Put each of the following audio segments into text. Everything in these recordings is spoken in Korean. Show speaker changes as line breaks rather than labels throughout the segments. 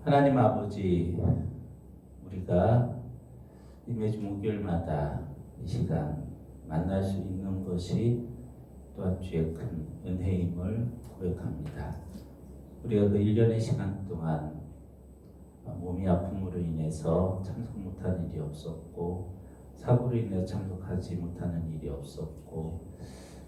하나님 아버지, 우리가 이 매주 목요일마다 이 시간 만날 수 있는 것이 또한 주의 큰 은혜임을 고백합니다. 우리가 그 1년의 시간 동안 몸이 아픔으로 인해서 참석 못하는 일이 없었고, 사고로 인해서 참석하지 못하는 일이 없었고,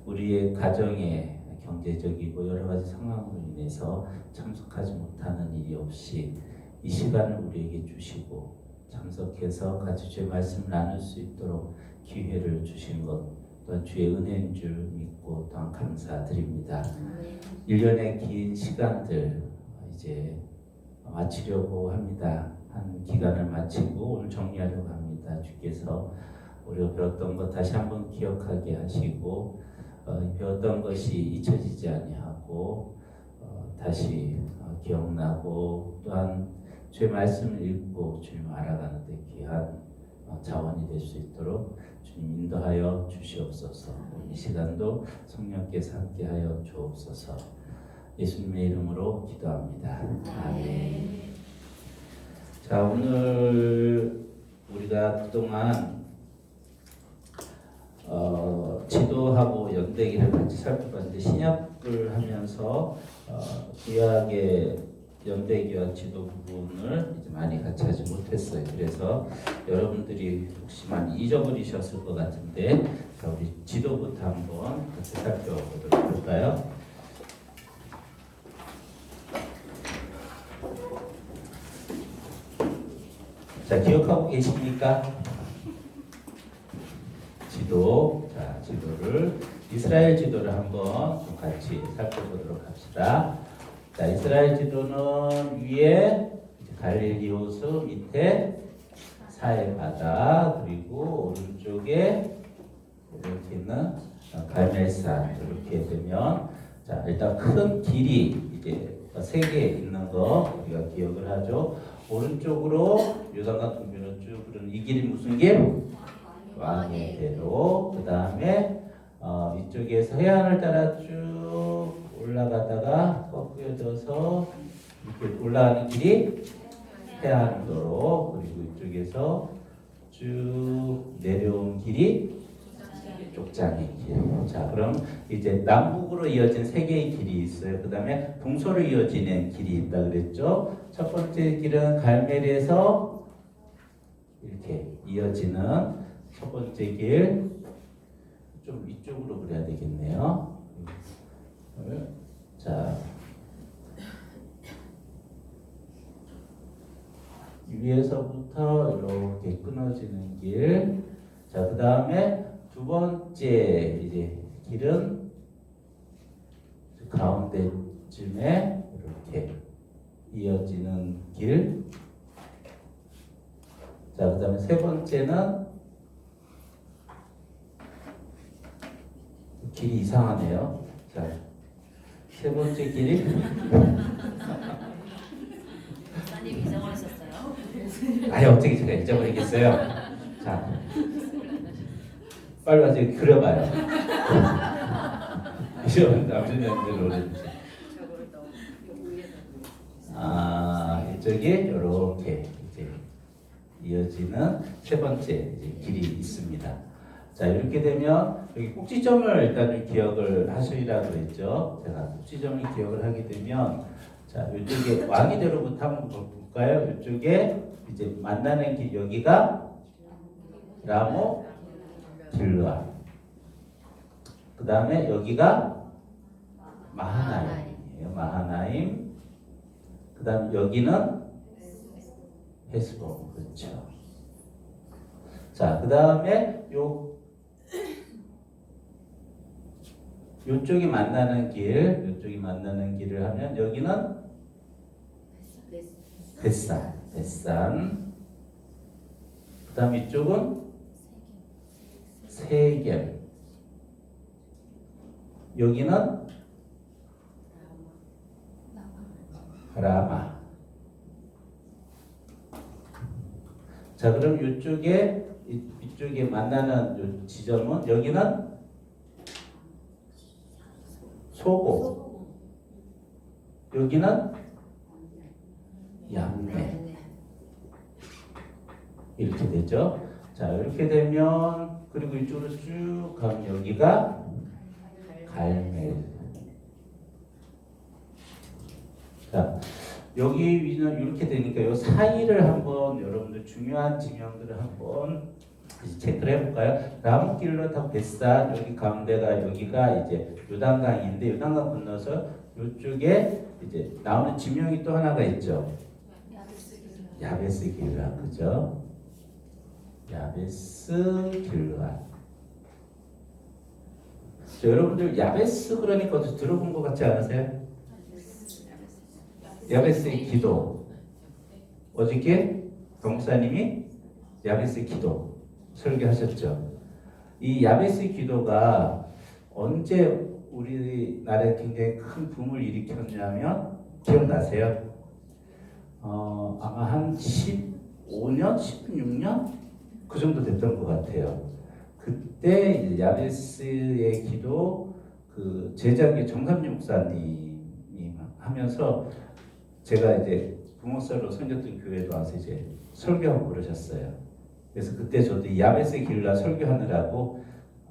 우리의 가정에 경제적이고 여러 가지 상황으로 인해서 참석하지 못하는 일이 없이 이 시간을 우리에게 주시고 참석해서 같이 주의 말씀을 나눌 수 있도록 기회를 주신 것 또한 주의 은혜인 줄 믿고 또한 감사드립니다. 1년의 긴 시간들 이제 마치려고 합니다. 한 기간을 마치고 오늘 정리하려고 합니다. 주께서 우리가 배웠던 것 다시 한번 기억하게 하시고 배웠던 것이 잊혀지지 아니하고 다시 기억나고 또한 주의 말씀을 읽고 주님을 알아가는 데 귀한 자원이 될 수 있도록 주님 인도하여 주시옵소서. 이 시간도 성령께서 함께하여 주옵소서. 예수님의 이름으로 기도합니다. 아멘. 자, 오늘 우리가 그동안 지도하고 연대기를 같이 살펴봤는데 신약을 하면서 구약의 연대기와 지도 부분을 이제 많이 같이 하지 못했어요. 그래서 여러분들이 혹시 많이 잊어버리셨을 것 같은데, 자, 우리 지도부터 한번 같이 살펴보도록 할까요? 자, 기억하고 계십니까? 자, 지도를 이스라엘 지도를 한번 좀 같이 살펴보도록 합시다. 자, 이스라엘 지도는 위에 갈릴리 호수, 밑에 사해 바다, 그리고 오른쪽에 이렇게 있는 갈멜산. 이렇게 되면 자, 일단 큰 길이 이제 세 개 있는 거 우리가 기억을 하죠. 오른쪽으로 요단강 동편으로 쭉 흐르는 이 길이 무슨 길? 왕의 대로. 그 다음에 이쪽에서 해안을 따라 쭉 올라가다가 꺾여져서 이렇게 올라가는 길이 해안도로. 그리고 이쪽에서 쭉 내려온 길이 족장의 길. 자, 그럼 이제 남북으로 이어진 세 개의 길이 있어요. 그 다음에 동서로 이어지는 길이 있다 그랬죠. 첫 번째 길은 갈멜에서 이렇게 이어지는 첫 번째 길, 좀 이쪽으로 그려야 되겠네요. 자, 위에서부터 이렇게 끊어지는 길. 자, 그 다음에 두 번째 이제 길은 가운데쯤에 이렇게 이어지는 길. 자, 그 다음에 세 번째는 길이 이상하네요. 자, 세 번째 길이
목사님 잊어버리셨어요?
아니 어떻게 제가 잊어버리겠어요. 자, 빨리 와서 그려봐요. 이런 남편들로 이쪽에 이렇게 이제 이어지는 세 번째 이제 길이 있습니다. 자, 이렇게 되면 여기 꼭지점을 일단 기억을 하시라고 했죠. 제가 꼭지점을 기억을 하게 되면 자, 이쪽에 왕이대로부터 한번 볼까요? 이쪽에 이제 만나는 길, 여기가 라모 길르아. 그 다음에 여기가 마하나임이에요. 마하나임. 그 다음 여기는 헤스본. 그렇죠. 자, 그 다음에 요쪽이 만나는 길을 하면 여기는 벳산. 그 다음 이쪽은 세겜. 여기는 라마. 자, 그럼 이쪽에 만나는 요 지점은 여기는 소고. 여기는 양매 이렇게 되죠. 자 이렇게 되면 그리고 이쪽으로 쭉 가면 여기가 갈멜. 자 여기 위는 이렇게 되니까 이 사이를 한번 여러분들 중요한 지명들을 한번 체크를 해볼까요? 라모길로 타고 벳산 여기 가운데가 여기가 이제 요단강인데 요단강 건너서 이쪽에 이제 나오는 지명이 또 하나가 있죠. 야베스 길라 그죠? 야베스 길라. 여러분들 야베스 그러니까 어디서 들어본 것 같지 않으세요? 야베스의 기도. 어저께 동사님이 야베스의 기도 설교하셨죠. 이 야베스의 기도가 언제 우리나라에 굉장히 큰 붐을 일으켰냐면 기억나세요? 아마 한 15년, 16년 그 정도 됐던 것 같아요. 그때 이제 야베스의 기도 그 제자기 정삼주 목사님이 하면서 제가 이제 부목사로 섬겼던 교회도 와서 이제 설교하고 그러셨어요. 그래서 그때 저도 이 야베스 길라 설교하느라고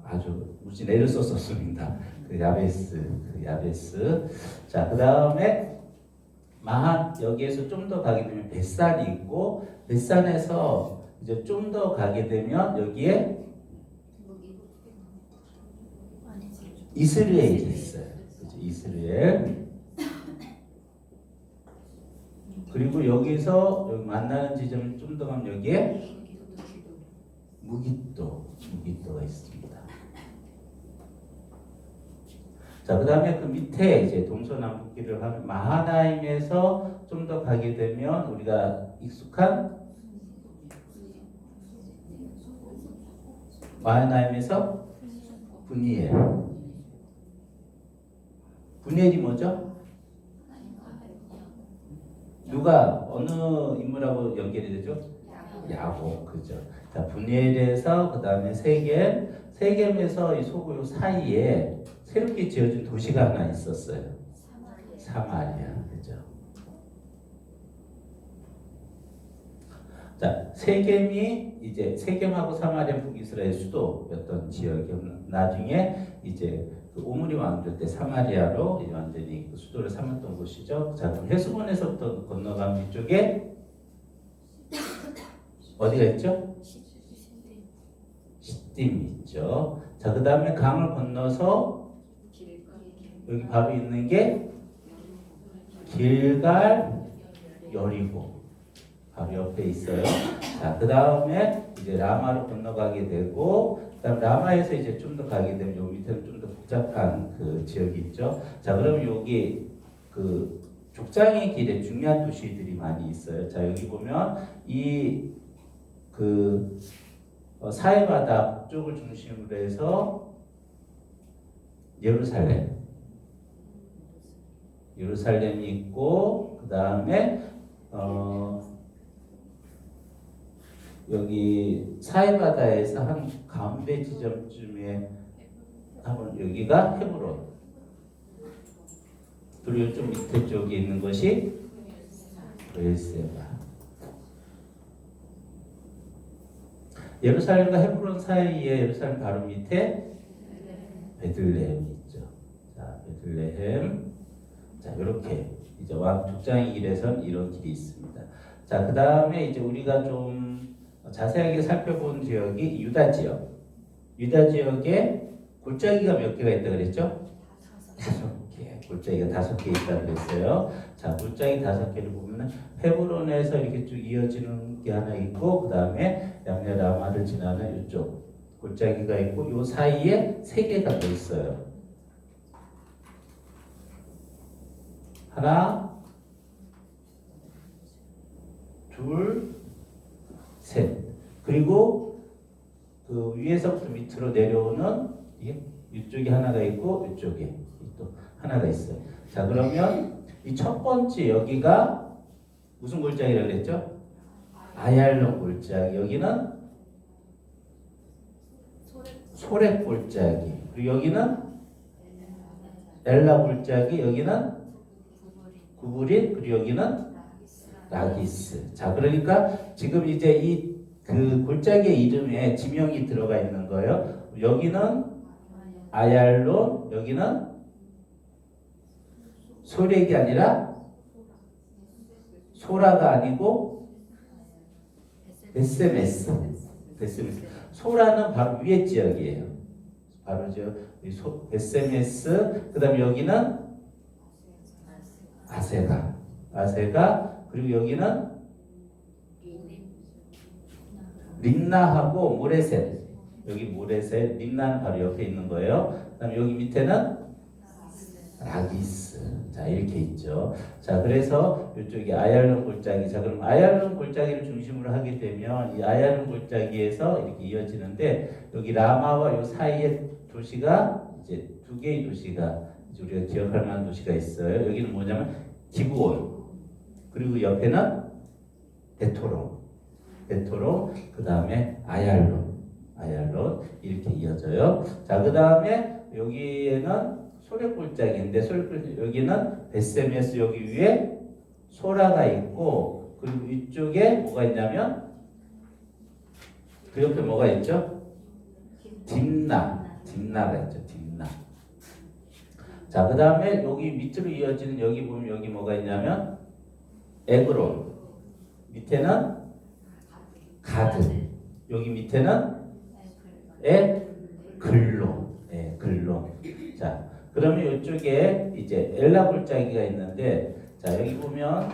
아주 무지 애를 썼었습니다. 그 야베스. 자, 그 다음에 마한 여기에서 좀 더 가게 되면 벳산이 있고 벳산에서 이제 좀 더 가게 되면 여기에 이스라엘이 있어요. 그렇죠? 이스라엘. 그리고 여기서 여기 만나는 지점이 좀 더 가면 여기에 무기또가 있습니다. 자, 그 다음에 그 밑에 이제 동서남북길을 하면 마하나임에서 좀 더 가게 되면 우리가 익숙한 마하나임에서 분이엘. 분이엘이 뭐죠? 누가 어느 인물하고 연결이 되죠? 야곱, 그죠? 자, 분이엘에서 그 다음에 세겜에서 이 소고 사이에 새롭게 지어진 도시가 하나 있었어요. 사마리아, 그죠? 자, 세겜하고 사마리아 북이스라엘 수도였던 지역이 나중에 이제 그 오므리 왕조 때 사마리아로 완전히 그 수도를 삼았던 곳이죠. 자, 그럼 헤스본에서부터 건너가면 이쪽에 어디가 있죠? 시딤이 있죠. 자, 그 다음에 강을 건너서 여기 바로 있는 게 길갈 여리고 바로 옆에 있어요. 자, 그 다음에 이제 라마로 건너가게 되고, 그다음 라마에서 이제 좀 더 가게 되면 요 밑에는 좀 더 복잡한 그 지역이 있죠. 자, 그럼 여기 그 족장의 길에 중요한 도시들이 많이 있어요. 자, 여기 보면 이 그 사해바다 북쪽을 중심으로 해서 예루살렘이 있고, 그 다음에 여기 사해바다에서 한 가운데 지점쯤에 한번 여기가 헤브론, 그리고 좀 밑에 쪽에 있는 것이 베르세바. 예루살렘과 헤브론 사이에 예루살렘 바로 밑에 베들레헴이 있죠. 자, 베들레헴. 자, 이렇게 이제 족장의 길에선 이런 길이 있습니다. 자, 그 다음에 이제 우리가 좀 자세하게 살펴본 지역이 유다 지역. 유다 지역에 골짜기가 몇 개가 있다 그랬죠? 5개. 골짜기가 5개 있다 그랬어요. 자, 골짜기 5개를 보면은 헤브론에서 이렇게 쭉 이어지는 게 하나 있고, 그 다음에 양내 라마를 지나는 이쪽 골짜기가 있고, 요 사이에 3개가 더 있어요. 하나, 둘, 셋. 그리고 그 위에서부터 밑으로 내려오는 이쪽에 하나가 있고 이쪽에 또 하나가 있어요. 자, 그러면 이 첫 번째 여기가 무슨 골짜기라고 그랬죠? 아얄론 골짜기. 여기는 소렙 골짜기. 그리고 여기는 엘라 골짜기. 여기는 구브린. 그리고 여기는 라기스. 자, 그러니까 지금 이제 이 그 골짜기의 이름에 지명이 들어가 있는 거예요. 여기는 아얄론, 여기는 소렉이 아니라 소라가 아니고 베세메스. 베세메스. 소라는 바로 위에 지역이에요. 바로 저 베세메스. 그다음에 여기는 아세가. 그리고 여기는 림나하고 모레셋. 여기 모레셋, 림나는 바로 옆에 있는 거예요. 그다음에 여기 밑에는 라기스. 자, 이렇게 있죠. 자, 그래서 이쪽이 아얄론 골짜기. 자, 그럼 아얄론 골짜기를 중심으로 하게 되면 이 아얄론 골짜기에서 이렇게 이어지는데 여기 라마와 요 사이에 도시가 이제 두 개의 도시가 이제 우리가 기억할 만한 도시가 있어요. 여기는 뭐냐면 기브온. 그리고 옆에는 베토롬, 그 다음에 아얄론 이렇게 이어져요. 자, 그 다음에 여기에는 소렉 골짜기인데 여기는 베세메스 여기 위에 소라가 있고 그리고 이쪽에 뭐가 있냐면 그 옆에 뭐가 있죠? 딥나가 있죠. 딥나. 자, 그 다음에 여기 밑으로 이어지는 여기 보면 여기 뭐가 있냐면 에그론, 밑에는 가드, 여기 밑에는 글론. 자, 그러면 이쪽에 이제 엘라 골짜기가 있는데, 자, 여기 보면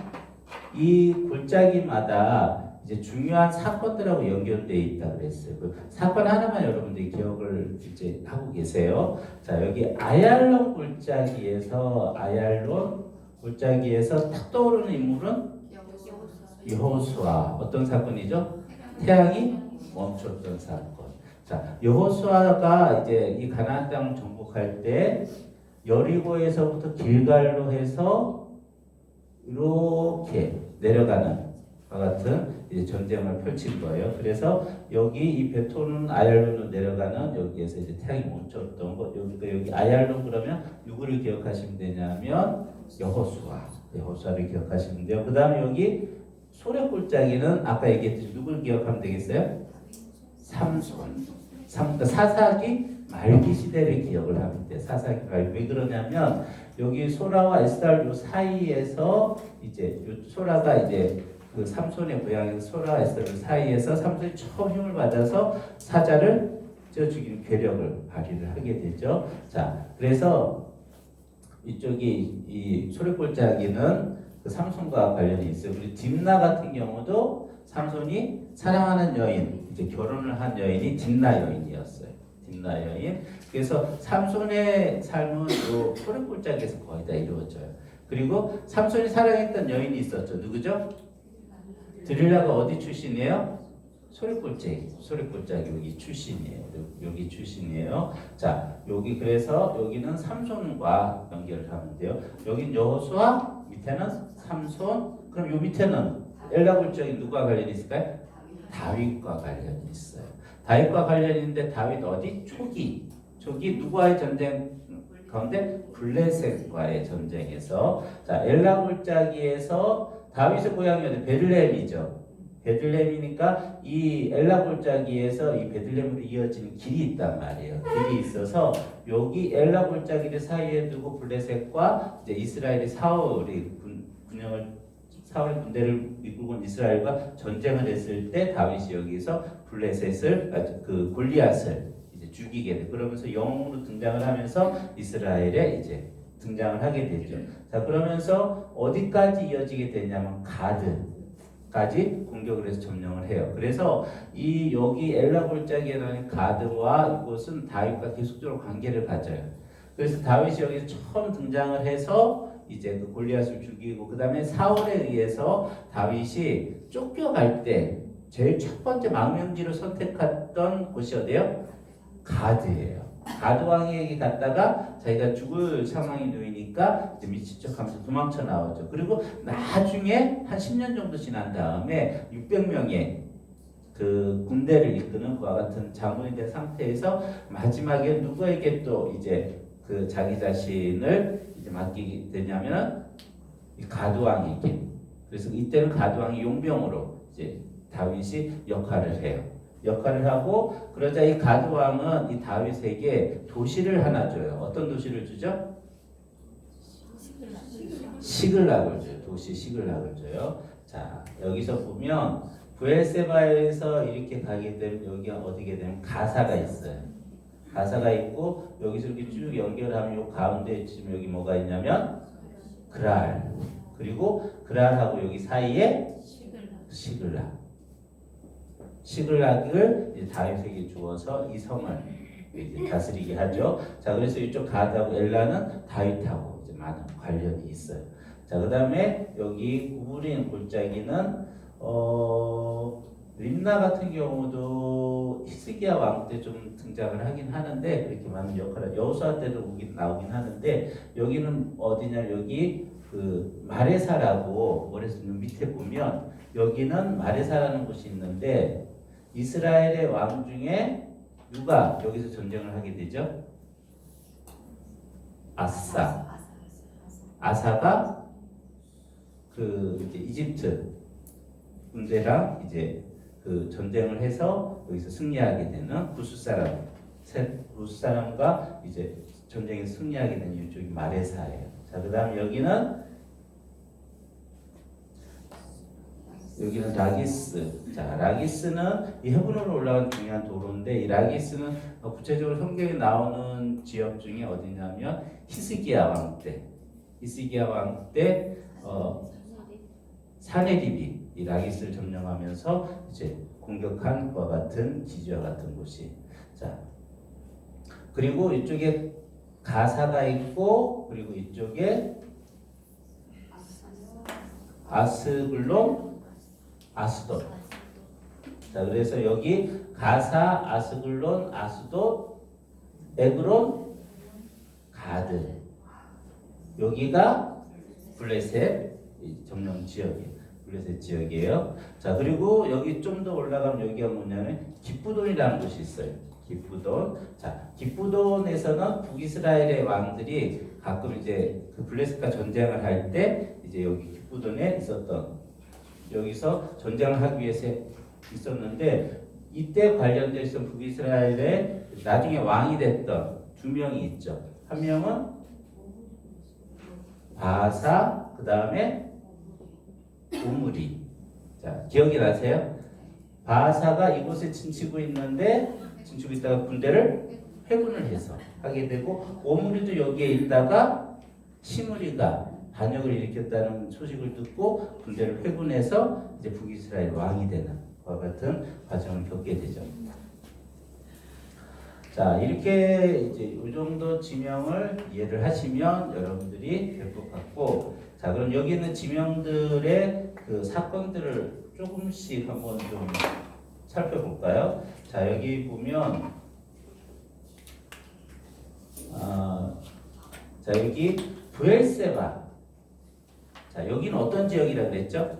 이 골짜기마다 이제 중요한 사건들하고 연결되어 있다 그랬어요. 그 사건 하나만 여러분들이 기억을 이제 하고 계세요. 자, 여기 아얄론 골짜기에서 딱 떠오르는 인물은 여호수아. 어떤 사건이죠? 태양이 멈췄던 사건. 자, 여호수아가 이제 이 가나안 땅을 정복할 때 여리고에서부터 길갈로 해서 이렇게 내려가는 것 같은 이제 전쟁을 펼친 거예요. 그래서 여기 이 베토는 아얄론으로 내려가는 여기에서 이제 태양이 멈췄던 것. 여기 아얄론 그러면 누구를 기억하시면 되냐면 여호수아를 기억하시면 돼요. 그 다음에 여기 소렉 골짜기는 아까 얘기했듯이 누구를 기억하면 되겠어요? 삼손. 사사기 말기 시대를 기억을 하면 돼. 사사기 말기. 왜 그러냐면 여기 소라와 에스달 요 사이에서 이제 소라가 이제 그 삼손의 고향에서 소라와 에스달 사이에서 삼손이 처음 힘을 받아서 사자를 쪄 죽이는 괴력을 발휘를 하게 되죠. 자, 그래서 이쪽이 이 소렉골짜기는 그 삼손과 관련이 있어요. 그리고 딥나 같은 경우도 삼손이 사랑하는 여인, 이제 결혼을 한 여인이 딥나 여인이었어요. 딥나 여인. 그래서 삼손의 삶은 이 소렉골짜기에서 거의 다 이루어져요. 그리고 삼손이 사랑했던 여인이 있었죠. 누구죠? 드릴라가 어디 출신이에요? 소렉골짜기 여기 출신이에요. 여기 출신이에요. 자, 여기 그래서 여기는 삼손과 연결을 하면 돼요. 여긴 여호수아, 밑에는 삼손. 그럼 요 밑에는 엘라골짜기 누가 관련이 있을까요? 다윗과 관련이 있어요. 다윗과 관련이 있는데 다윗 어디? 초기 누구와의 전쟁 가운데 블레셋과의 전쟁에서 자, 엘라골짜기에서 다윗의 고향이 어디? 베들레헴이죠. 베들레헴이니까 이 엘라 골짜기에서 이 베들레헴으로 이어지는 길이 있단 말이에요. 길이 있어서 여기 엘라 골짜기를 사이에 두고 블레셋과 이제 이스라엘의 사울의 군대를 이끌고 온 이스라엘과 전쟁을 했을 때 다윗이 여기서 블레셋을 그 골리앗을 이제 죽이게 돼. 그러면서 영웅으로 등장을 하면서 이스라엘에 이제 등장을 하게 되죠. 자, 그러면서 어디까지 이어지게 되냐면 가드까지 공격을 해서 점령을 해요. 그래서 이 여기 엘라 골짜기에 나는 가드와 이곳은 다윗과 계속적으로 관계를 가져요. 그래서 다윗이 여기서 처음 등장을 해서 이제 그 골리앗을 죽이고 그 다음에 사울에 의해서 다윗이 쫓겨갈 때 제일 첫 번째 망명지로 선택했던 곳이 어디예요? 가드예요. 가드 왕에게 갔다가 자기가 죽을 상황이 놓이니까 이제 미친 척하면서 도망쳐 나오죠. 그리고 나중에 한 10년 정도 지난 다음에 600명의 그 군대를 이끄는 그와 같은 장군이 된 상태에서 마지막에 누구에게 또 이제 그 자기 자신을 이제 맡기게 되냐면 이 가드 왕에게 그래서 이때는 가드 왕이 용병으로 이제 다윗이 역할을 해요. 역할을 하고 그러자 이 가드 왕은 이 다윗에게 도시를 하나 줘요. 어떤 도시를 주죠? 시글락을 줘요. 도시 시글락을 줘요. 자, 여기서 보면 브엘세바에서 이렇게 가게 되면 여기가 어디게 되면 가사가 있어요. 가사가 있고 여기서 이렇게 쭉 연결하면 요 가운데 지금 여기 뭐가 있냐면 그랄, 그리고 그랄하고 여기 사이에 시글락을 이제 다윗에게 주어서 이 성을 이제 다스리게 하죠. 자, 그래서 이쪽 가드하고 엘라는 다윗하고 이제 많은 관련이 있어요. 자, 그 다음에 여기 구부린 골짜기는 림나 같은 경우도 히스기야 왕 때 좀 등장을 하긴 하는데 그렇게 많은 역할을 여호수아 때도 나오긴 하는데 여기는 어디냐 여기 그 마레사라고 그래서 밑에 보면 여기는 마레사라는 곳이 있는데 이스라엘의 왕 중에 누가 여기서 전쟁을 하게 되죠? 아사가 그 이제 이집트 군대랑 이제 그 전쟁을 해서 여기서 승리하게 되는 구스 사람과 이제 전쟁에 승리하게 되는 이쪽이 마레사예요. 자, 그다음 여기는 라기스. 자, 라기스는 이 헤브론으로 올라간 중요한 도로인데 이 라기스는 구체적으로 성경에 나오는 지역 중에 어디냐면 히스기야 왕 때 사네립이 이 라기스를 점령하면서 이제 공격한 것과 같은 기지와 같은 곳이. 자, 그리고 이쪽에 가사가 있고 그리고 이쪽에 아스글론, 아스돗. 자, 그래서 여기 가사, 아스글론, 아스돗, 에그론, 가드. 여기가 블레셋 점령 지역이에요. 블레셋 지역이에요. 자, 그리고 여기 좀 더 올라가면 여기가 뭐냐면 기브돈이라는 곳이 있어요. 기브돈. 자, 기브돈에서는 북이스라엘의 왕들이 가끔 이제 그 블레셋과 전쟁을 할 때 이제 여기 기브돈에 있었던 여기서 전쟁을 하기 위해서 있었는데 이때 관련돼 있던 북이스라엘의 나중에 왕이 됐던 두 명이 있죠. 한 명은 바사, 그 다음에 오므리. 자, 기억이 나세요? 바사가 이곳에 진치고 있다가 군대를 회군을 해서 하게 되고 오므리도 여기에 있다가 시므리가 반역을 일으켰다는 소식을 듣고 군대를 회군해서 이제 북이스라엘 왕이 되는 것과 같은 과정을 겪게 되죠. 자, 이렇게 이제 이 정도 지명을 이해를 하시면 여러분들이 될 것 같고, 자, 그럼 여기 있는 지명들의 그 사건들을 조금씩 한번 좀 살펴볼까요? 자, 여기 보면 자, 여기 브엘세바. 자, 여기는 어떤 지역이라고 그랬죠?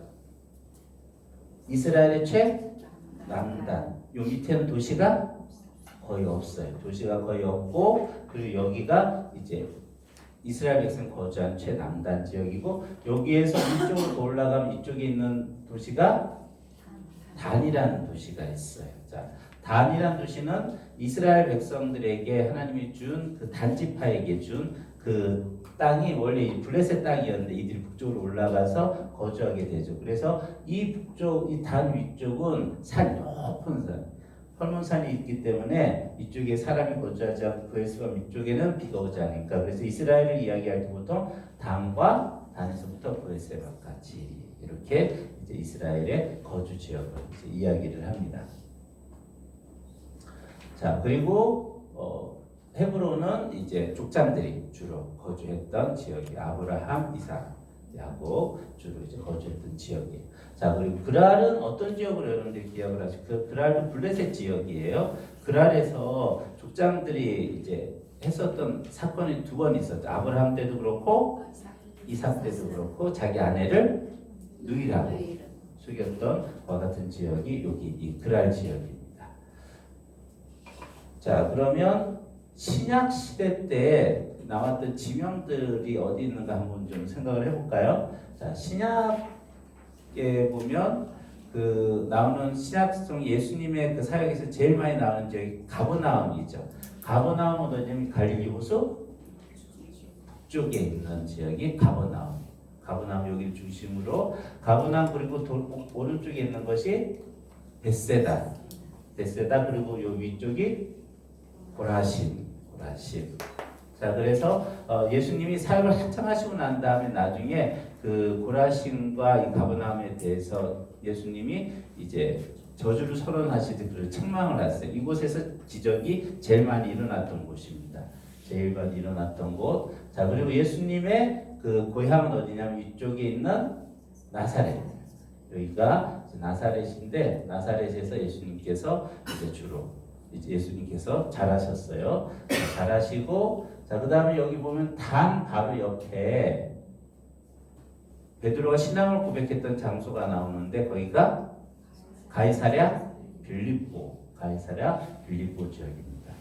이스라엘의 최남단. 요 밑에는 도시가 거의 없어요. 도시가 거의 없고, 그리고 여기가 이제 이스라엘 백성 거주한 최남단 지역이고, 여기에서 이쪽으로 더 올라가면 이쪽에 있는 도시가 단이라는 도시가 있어요. 자, 단이라는 도시는 이스라엘 백성들에게 하나님이 준 그 단지파에게 준 그 땅이 원래 이 블레셋 땅이었는데 이들이 북쪽으로 올라가서 거주하게 되죠. 그래서 이 북쪽, 이 단 위쪽은 높은 산, 헐몬산이 있기 때문에 이쪽에 사람이 거주하지 않고 브엘세바 밑쪽에는 비가 오지 않으니까, 그래서 이스라엘을 이야기할 때 보통 단에서부터 브엘세바까지 이렇게 이제 이스라엘의 거주 지역을 이제 이야기를 합니다. 자, 그리고 헤브론은 이제 족장들이 주로 거주했던 지역이 아브라함, 이삭, 야곱 주로 이제 거주했던 지역이에요. 자, 그리고 그랄은 어떤 지역으로 여러분들이 기억을 하시죠? 그랄도 블레셋 지역이에요. 그랄에서 족장들이 이제 했었던 사건이 두 번 있었죠. 아브라함 때도 그렇고 이삭 때도 그렇고 자기 아내를 누이라고 속였던 과 같은 지역이 여기 이 그랄 지역입니다. 자, 그러면 신약 시대 때 나왔던 지명들이 어디 있는가 한번 좀 생각을 해볼까요? 자, 신약 신약에 보면 그 나오는 신약성 예수님의 그 사역에서 제일 많이 나오는 지역이 가버나움이죠. 가버나움은 어디냐면 갈릴리 호수 북쪽에 있는 지역이 가버나움. 가버나움 여기를 중심으로 가버나움 그리고 오른쪽에 있는 것이 벳세다. 벳세다 그리고 요 위쪽이 고라신. 자 그래서 예수님이 사역을 한참 하시고 난 다음에 나중에 그 고라신과 이 가버나움에 대해서 예수님이 이제 저주를 선언하시듯 그 책망을 하세요. 이곳에서 기적이 제일 많이 일어났던 곳입니다. 제일 많이 일어났던 곳. 자 그리고 예수님의 그 고향은 어디냐면 이쪽에 있는 나사렛. 여기가 나사렛인데 나사렛에서 예수님께서 이제 주로 이제 예수님께서 잘하셨어요. 잘하시고 자 그다음에 여기 보면 단 바로 옆에 베드로가 신앙을 고백했던 장소가 나오는데 거기가 가이사랴 빌립보 지역입니다.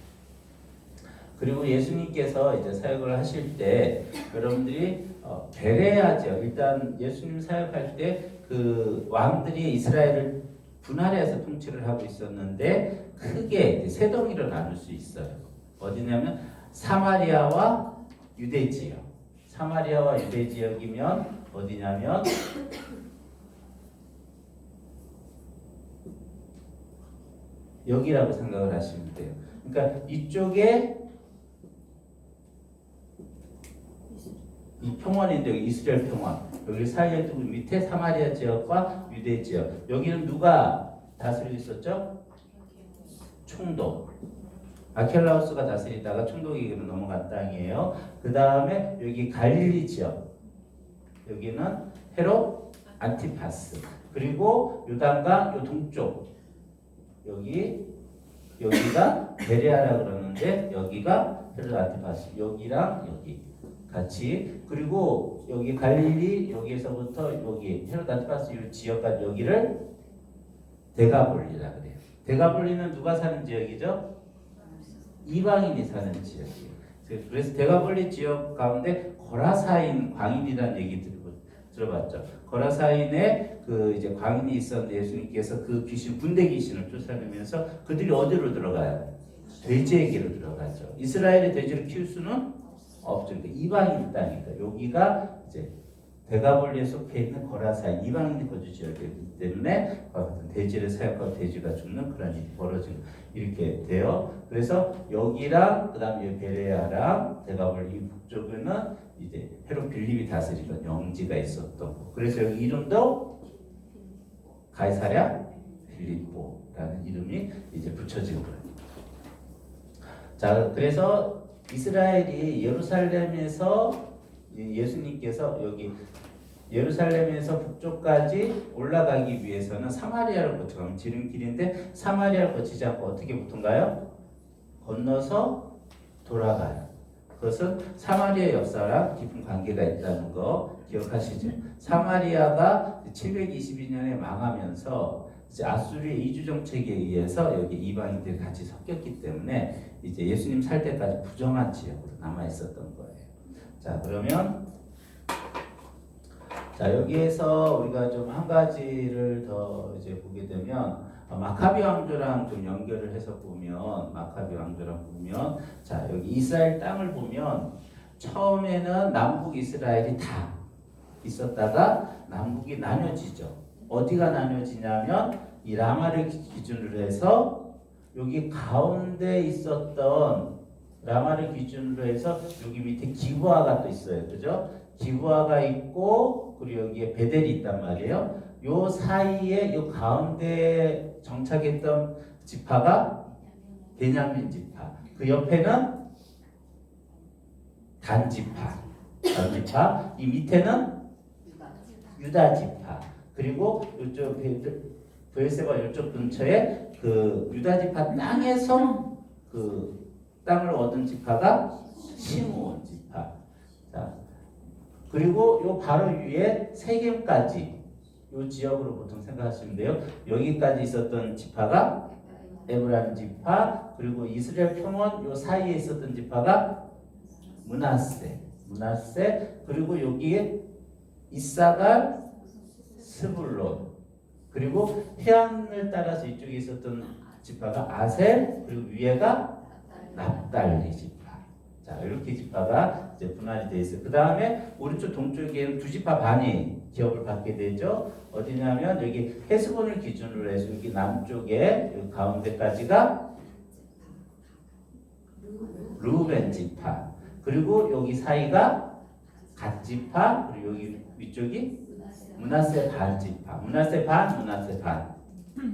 그리고 예수님께서 이제 사역을 하실 때 여러분들이 베레아 지역 일단 예수님 사역할 때 그 왕들이 이스라엘을 분할해서 통치를 하고 있었는데 크게 세 덩이로 나눌 수 있어요. 어디냐면 사마리아와 유대 지역. 사마리아와 유대 지역이면 어디냐면 여기라고 생각을 하시면 돼요. 그러니까 이쪽에 이 평원인데 여기 이스라엘 평원 여기 사이에 두고 밑에 사마리아 지역과 유대 지역 여기는 누가 다스리고 있었죠? 총독 아켈라우스가 다스리다가 총독에게로 넘어간 땅이에요. 그 다음에 여기 갈릴리 지역 여기는 헤롯 안티파스 그리고 요단강 요 동쪽 여기가 베레아라 그러는데 여기가 헤롯 안티파스 여기랑 여기 같이 그리고 여기 갈릴리 여기에서부터 여기 헤롯 안티파스 이 지역까지 여기를 데가볼리라 그래요. 데가볼리는 누가 사는 지역이죠? 이방인이 사는 지역이에요. 그래서 데가볼리 지역 가운데 거라사인 광인이라는 얘기 들어봤죠. 거라사인에 그 이제 광인이 있었는데 예수님께서 그 귀신 군대 귀신을 쫓아내면서 그들이 어디로 들어가요? 돼지에게로 들어가죠. 이스라엘의 돼지를 키울 수는 없죠. 그러니까 이방인 땅이니까 여기가 이제 데가볼리에 속해 있는 거라사인 이방인이 거주 지역이기 때문에 돼지를 사역하고 돼지가 죽는 그런 일이 벌어지고 이렇게 돼요. 그래서 여기랑 그다음에 베레아랑 데가볼리 북쪽에는 이제 헤롯 빌립이 다스리던 영지가 있었던 거. 그래서 여기 이름도 가이사랴 빌립보라는 이름이 이제 붙여진 거예요. 자, 그래서 이스라엘이 예루살렘에서 예수님께서 여기 예루살렘에서 북쪽까지 올라가기 위해서는 사마리아를 거쳐가면 지름길인데 사마리아를 거치지 않고 어떻게 붙은가요? 건너서 돌아가요. 그것은 사마리아 역사랑 깊은 관계가 있다는 거 기억하시죠? 사마리아가 722년에 망하면서 이제 아수르의 이주 정책에 의해서 여기 이방인들이 같이 섞였기 때문에 이제 예수님 살 때까지 부정한 지역으로 남아 있었던 거예요. 자, 그러면 자 여기에서 우리가 좀 한 가지를 더 이제 보게 되면 마카비 왕조랑 좀 연결을 해서 보면 자 여기 이스라엘 땅을 보면 처음에는 남북 이스라엘이 다 있었다가 남북이 나뉘어지죠. 어디가 나뉘어지냐면 이 라마를 기준으로 해서 여기 가운데 있었던 라마를 기준으로 해서 여기 밑에 기브아가 또 있어요. 그죠? 기브아가 있고 그리고 여기에 베델이 있단 말이에요. 요 사이에 요 가운데 정착했던 지파가 베냐민 지파. 그 옆에는 단 지파. 이 밑에는 유다 지파. 그리고 이쪽 브엘세바 이쪽 근처에 그 유다 지파 땅에서 그 땅을 얻은 지파가 시므온 지파. 자, 그리고 요 바로 위에 세겜까지 요 지역으로 보통 생각하시면 돼요. 여기까지 있었던 지파가 에브라임 지파, 그리고 이스라엘 평원 요 사이에 있었던 지파가 므낫세, 그리고 여기에 이사갈, 스불론, 그리고 해안을 따라서 이쪽에 있었던 지파가 아셀, 그리고 위에가 납달리 지파. 자, 이렇게 지파가 이제 분할이 되어 있어요. 그 다음에 오른쪽 동쪽에는 두 지파 반이 기업을 받게 되죠. 어디냐면 여기 헤스본을 기준으로 해서 여기 남쪽에 여기 가운데까지가 루벤 지파, 그리고 여기 사이가 갓 지파, 그리고 여기 위쪽이 므낫세 반 지파, 므낫세 반, 므낫세 반.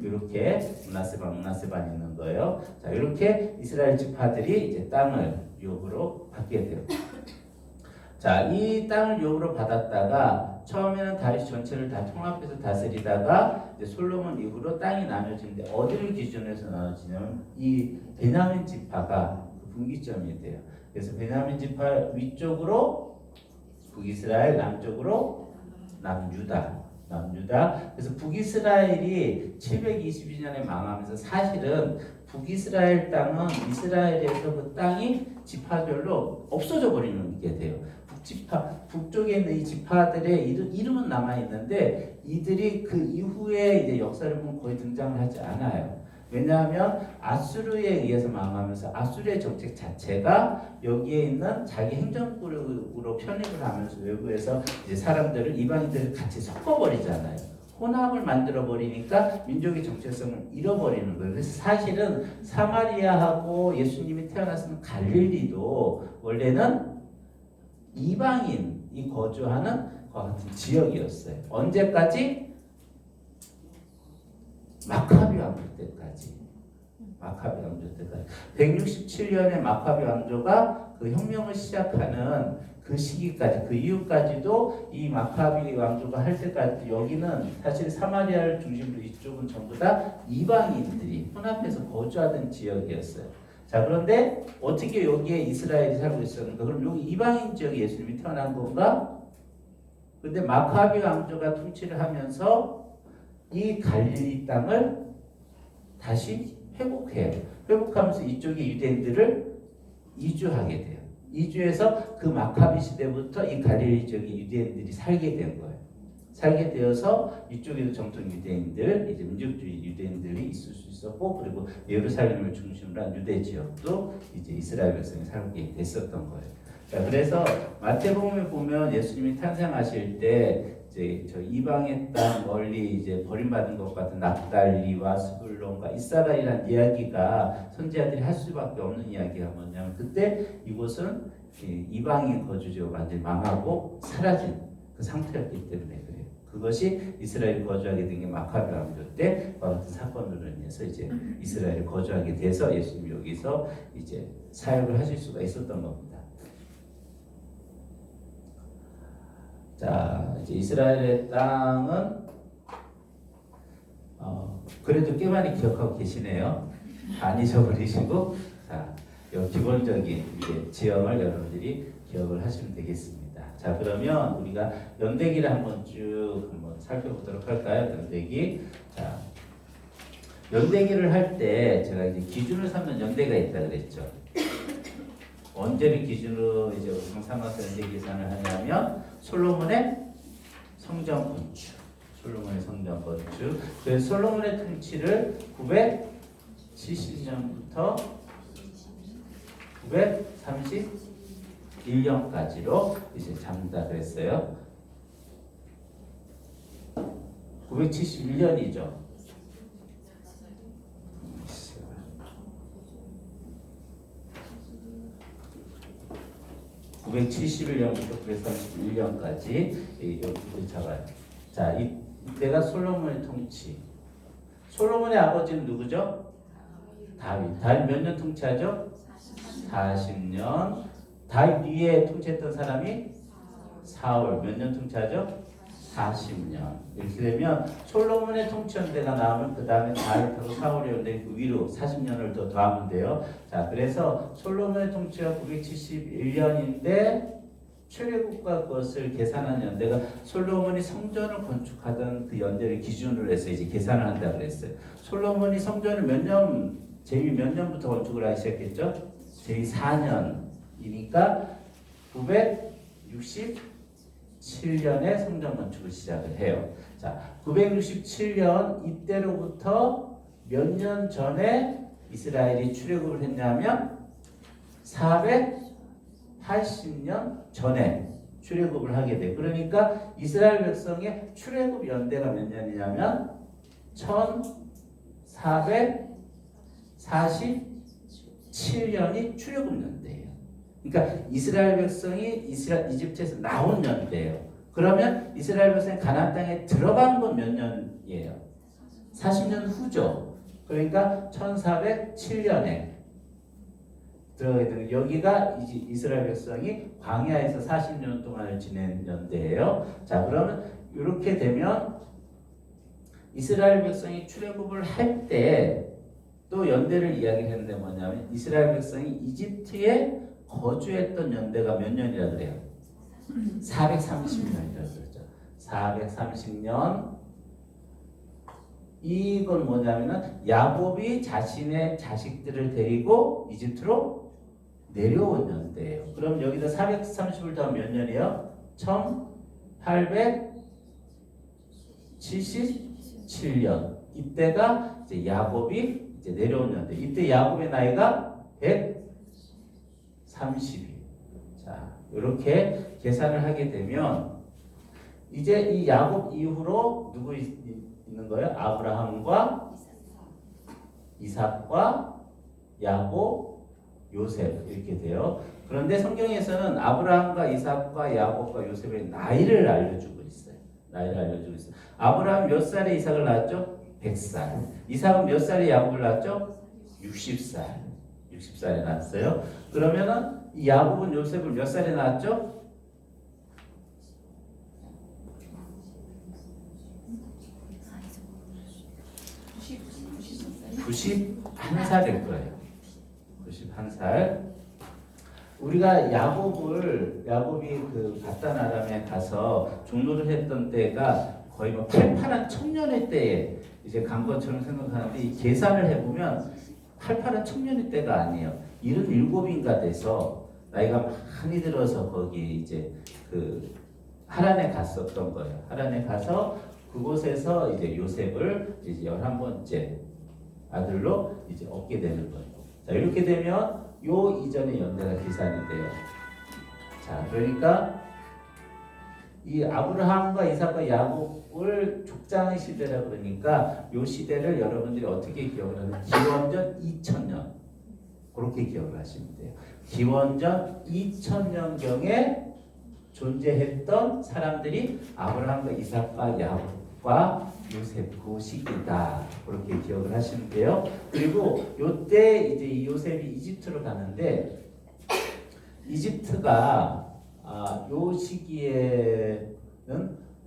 이렇게 므낫세 반, 므낫세 반 있는 거예요. 자, 이렇게 이스라엘 지파들이 이제 땅을 유업으로 받게 돼요. 자, 이 땅을 유업으로 받았다가 처음에는 다윗 전체를 다 통합해서 다스리다가 이제 솔로몬 이후로 땅이 나눠지는데 어디를 기준으로 해서 나눠지냐면 이 베냐민 지파가 그 분기점이 돼요. 그래서 베냐민 지파 위쪽으로 북이스라엘, 남쪽으로 남유다. 그래서 북이스라엘이 722년에 망하면서 사실은 북이스라엘 땅은 이스라엘에서 그 땅이 지파별로 없어져 버리는 게 돼요. 북쪽에 있는 이 지파들의 이름은 남아 있는데 이들이 그 이후에 이제 역사를 보면 거의 등장을 하지 않아요. 왜냐하면 아수르에 의해서 망하면서 아수르의 정책 자체가 여기에 있는 자기 행정구역으로 편입을 하면서 외부에서 이제 사람들을 이방인들을 같이 섞어버리잖아요. 혼합을 만들어 버리니까 민족의 정체성을 잃어버리는 거예요. 그래서 사실은 사마리아하고 예수님이 태어났던 갈릴리도 원래는 이방인이 거주하는 것 같은 지역이었어요. 언제까지? 마카비 왕조 때까지. 167년에 마카비 왕조가 그 혁명을 시작하는 그 시기까지, 그 이후까지도 이 마카비 왕조가 할 때까지 여기는 사실 사마리아를 중심으로 이쪽은 전부 다 이방인들이 혼합해서 거주하던 지역이었어요. 자, 그런데 어떻게 여기에 이스라엘이 살고 있었는가? 그럼 여기 이방인 지역에 예수님이 태어난 건가? 근데 마카비 왕조가 통치를 하면서 이 갈릴리 땅을 다시 회복해요. 회복하면서 이쪽에 유대인들을 이주하게 돼요. 이주해서 그 마카비 시대부터 이 갈릴리 지역에 유대인들이 살게 된 거예요. 살게 되어서 이쪽에도 정통 유대인들, 이제 민족주의 유대인들이 있을 수 있었고, 그리고 예루살렘을 중심으로 한 유대 지역도 이제 이스라엘 백성이 살게 됐었던 거예요. 자, 그래서 마태복음에 보면 예수님이 탄생하실 때 이제 저 이방의 땅 멀리 이제 버림받은 것 같은 납달리와 스불론과 이사라이라는 이야기가 선지자들이 할 수밖에 없는 이야기가 뭐냐면 그때 이곳은 이방인 거주지가 완전히 망하고 사라진 그 상태였기 때문에 그래요. 그것이 이스라엘이 거주하게 된 게 마카비 왕조 때와 같은 사건으로 인해서 이제 이스라엘이 거주하게 돼서 예수님이 여기서 이제 사역을 하실 수가 있었던 겁니다. 자, 이제 이스라엘의 땅은 그래도 꽤 많이 기억하고 계시네요. 안 잊어버리시고, 자, 이 기본적인 이제 지형을 여러분들이 기억을 하시면 되겠습니다. 자, 그러면 우리가 연대기를 한번 살펴보도록 할까요? 연대기. 자, 연대기를 할 때 제가 이제 기준을 삼는 연대가 있다 그랬죠. 언제를 기준으로 이제 삼아서 연대 계산을 하냐면 솔로몬의 성전 건축. 그래서 솔로몬의 통치를 970년부터 931년까지로 이제 잡는다 그랬어요. 971년이죠. 971년부터 931년까지 여기 잡아요. 자, 이때가 솔로몬의 통치. 솔로몬의 아버지는 누구죠? 다윗. 다윗 몇 년 통치하죠? 40년. 다윗 위에 통치했던 사람이 사울. 몇 년 통치하죠? 40년. 이렇게 되면 솔로몬의 통치 연대가 나오면 그 다음에 다윗하고 사울의 연대 그 위로 40년을 더 더하면 돼요. 자, 그래서 솔로몬의 통치가 971년인데 출애굽과 그것을 계산한 연대가 솔로몬이 성전을 건축하던 그 연대를 기준으로 해서 이제 계산을 한다 그랬어요. 솔로몬이 성전을 제위 몇 년부터 건축을 하기 시작했죠? 제위 4년이니까 967년에 성전 건축을 시작을 해요. 자, 967년 이때로부터 몇 년 전에 이스라엘이 출애굽을 했냐면 480년 전에 출애굽을 하게 돼. 그러니까 이스라엘 백성의 출애굽 연대가 몇 년이냐면 1447년이 출애굽 연대예요. 그러니까 이스라엘 백성이 이집트에서 나온 연대예요. 그러면 이스라엘 백성이 가나안 땅에 들어간 건 몇 년이에요? 40년 후죠. 그러니까 1407년에 들어가게 되는 여기가 이스라엘 백성이 광야에서 40년 동안을 지낸 연대예요. 자, 그러면 이렇게 되면 이스라엘 백성이 출애굽을 할 때 또 연대를 이야기했는데 뭐냐면 이스라엘 백성이 이집트에 거주했던 연대가 몇 년이라 그래요? 430년이라고 그랬죠. 430년. 이건 뭐냐면은 야곱이 자신의 자식들을 데리고 이집트로 내려온 연대예요. 그럼 여기다 430을 더하면 몇 년이에요? 1877년. 이때가 이제 야곱이 이제 내려온 연대. 이때 야곱의 나이가 130이. 자, 이렇게 계산을 하게 되면 이제 이 야곱 이후로 누구 있는 거예요? 아브라함과 이삭과 야곱, 요셉 이렇게 돼요. 그런데 성경에서는 아브라함과 이삭과 야곱과 요셉의 나이를 알려주고 있어요. 나이를 알려주고 있어요. 아브라함 몇 살에 이삭을 낳았죠? 100살. 이삭은 몇 살에 야곱을 낳았죠? 60살. 60살에 낳았어요. 그러면은 이 야곱은 요셉을 몇 살에 낳았죠? 91살일 거예요. 91살. 우리가 야곱이 그 바단 아람에 가서 종로를 했던 때가 거의 뭐 팔팔한 청년의 때에 이제 간 것처럼 생각하는데 이 계산을 해보면 팔팔한 청년의 때가 아니에요. 77인가 돼서 나이가 많이 들어서 거기 이제 그 하란에 갔었던 거예요. 하란에 가서 그곳에서 이제 요셉을 이제 11번째 아들로 이제 얻게 되는 거예요. 자, 이렇게 되면 요 이전의 연대가 계산이 돼요. 자, 그러니까 이 아브라함과 이삭과 야곱을 족장의 시대라 그러니까 요 시대를 여러분들이 어떻게 기억을 하면 기원전 2000년 그렇게 기억을 하시면 돼요. 기원전 2000년경에 존재했던 사람들이 아브라함과 이삭과 야곱과 요셉 그 시기다 그렇게 기억을 하시면 돼요. 그리고 요때 이제 이 요셉이 이집트로 가는데 이집트가 요 시기에는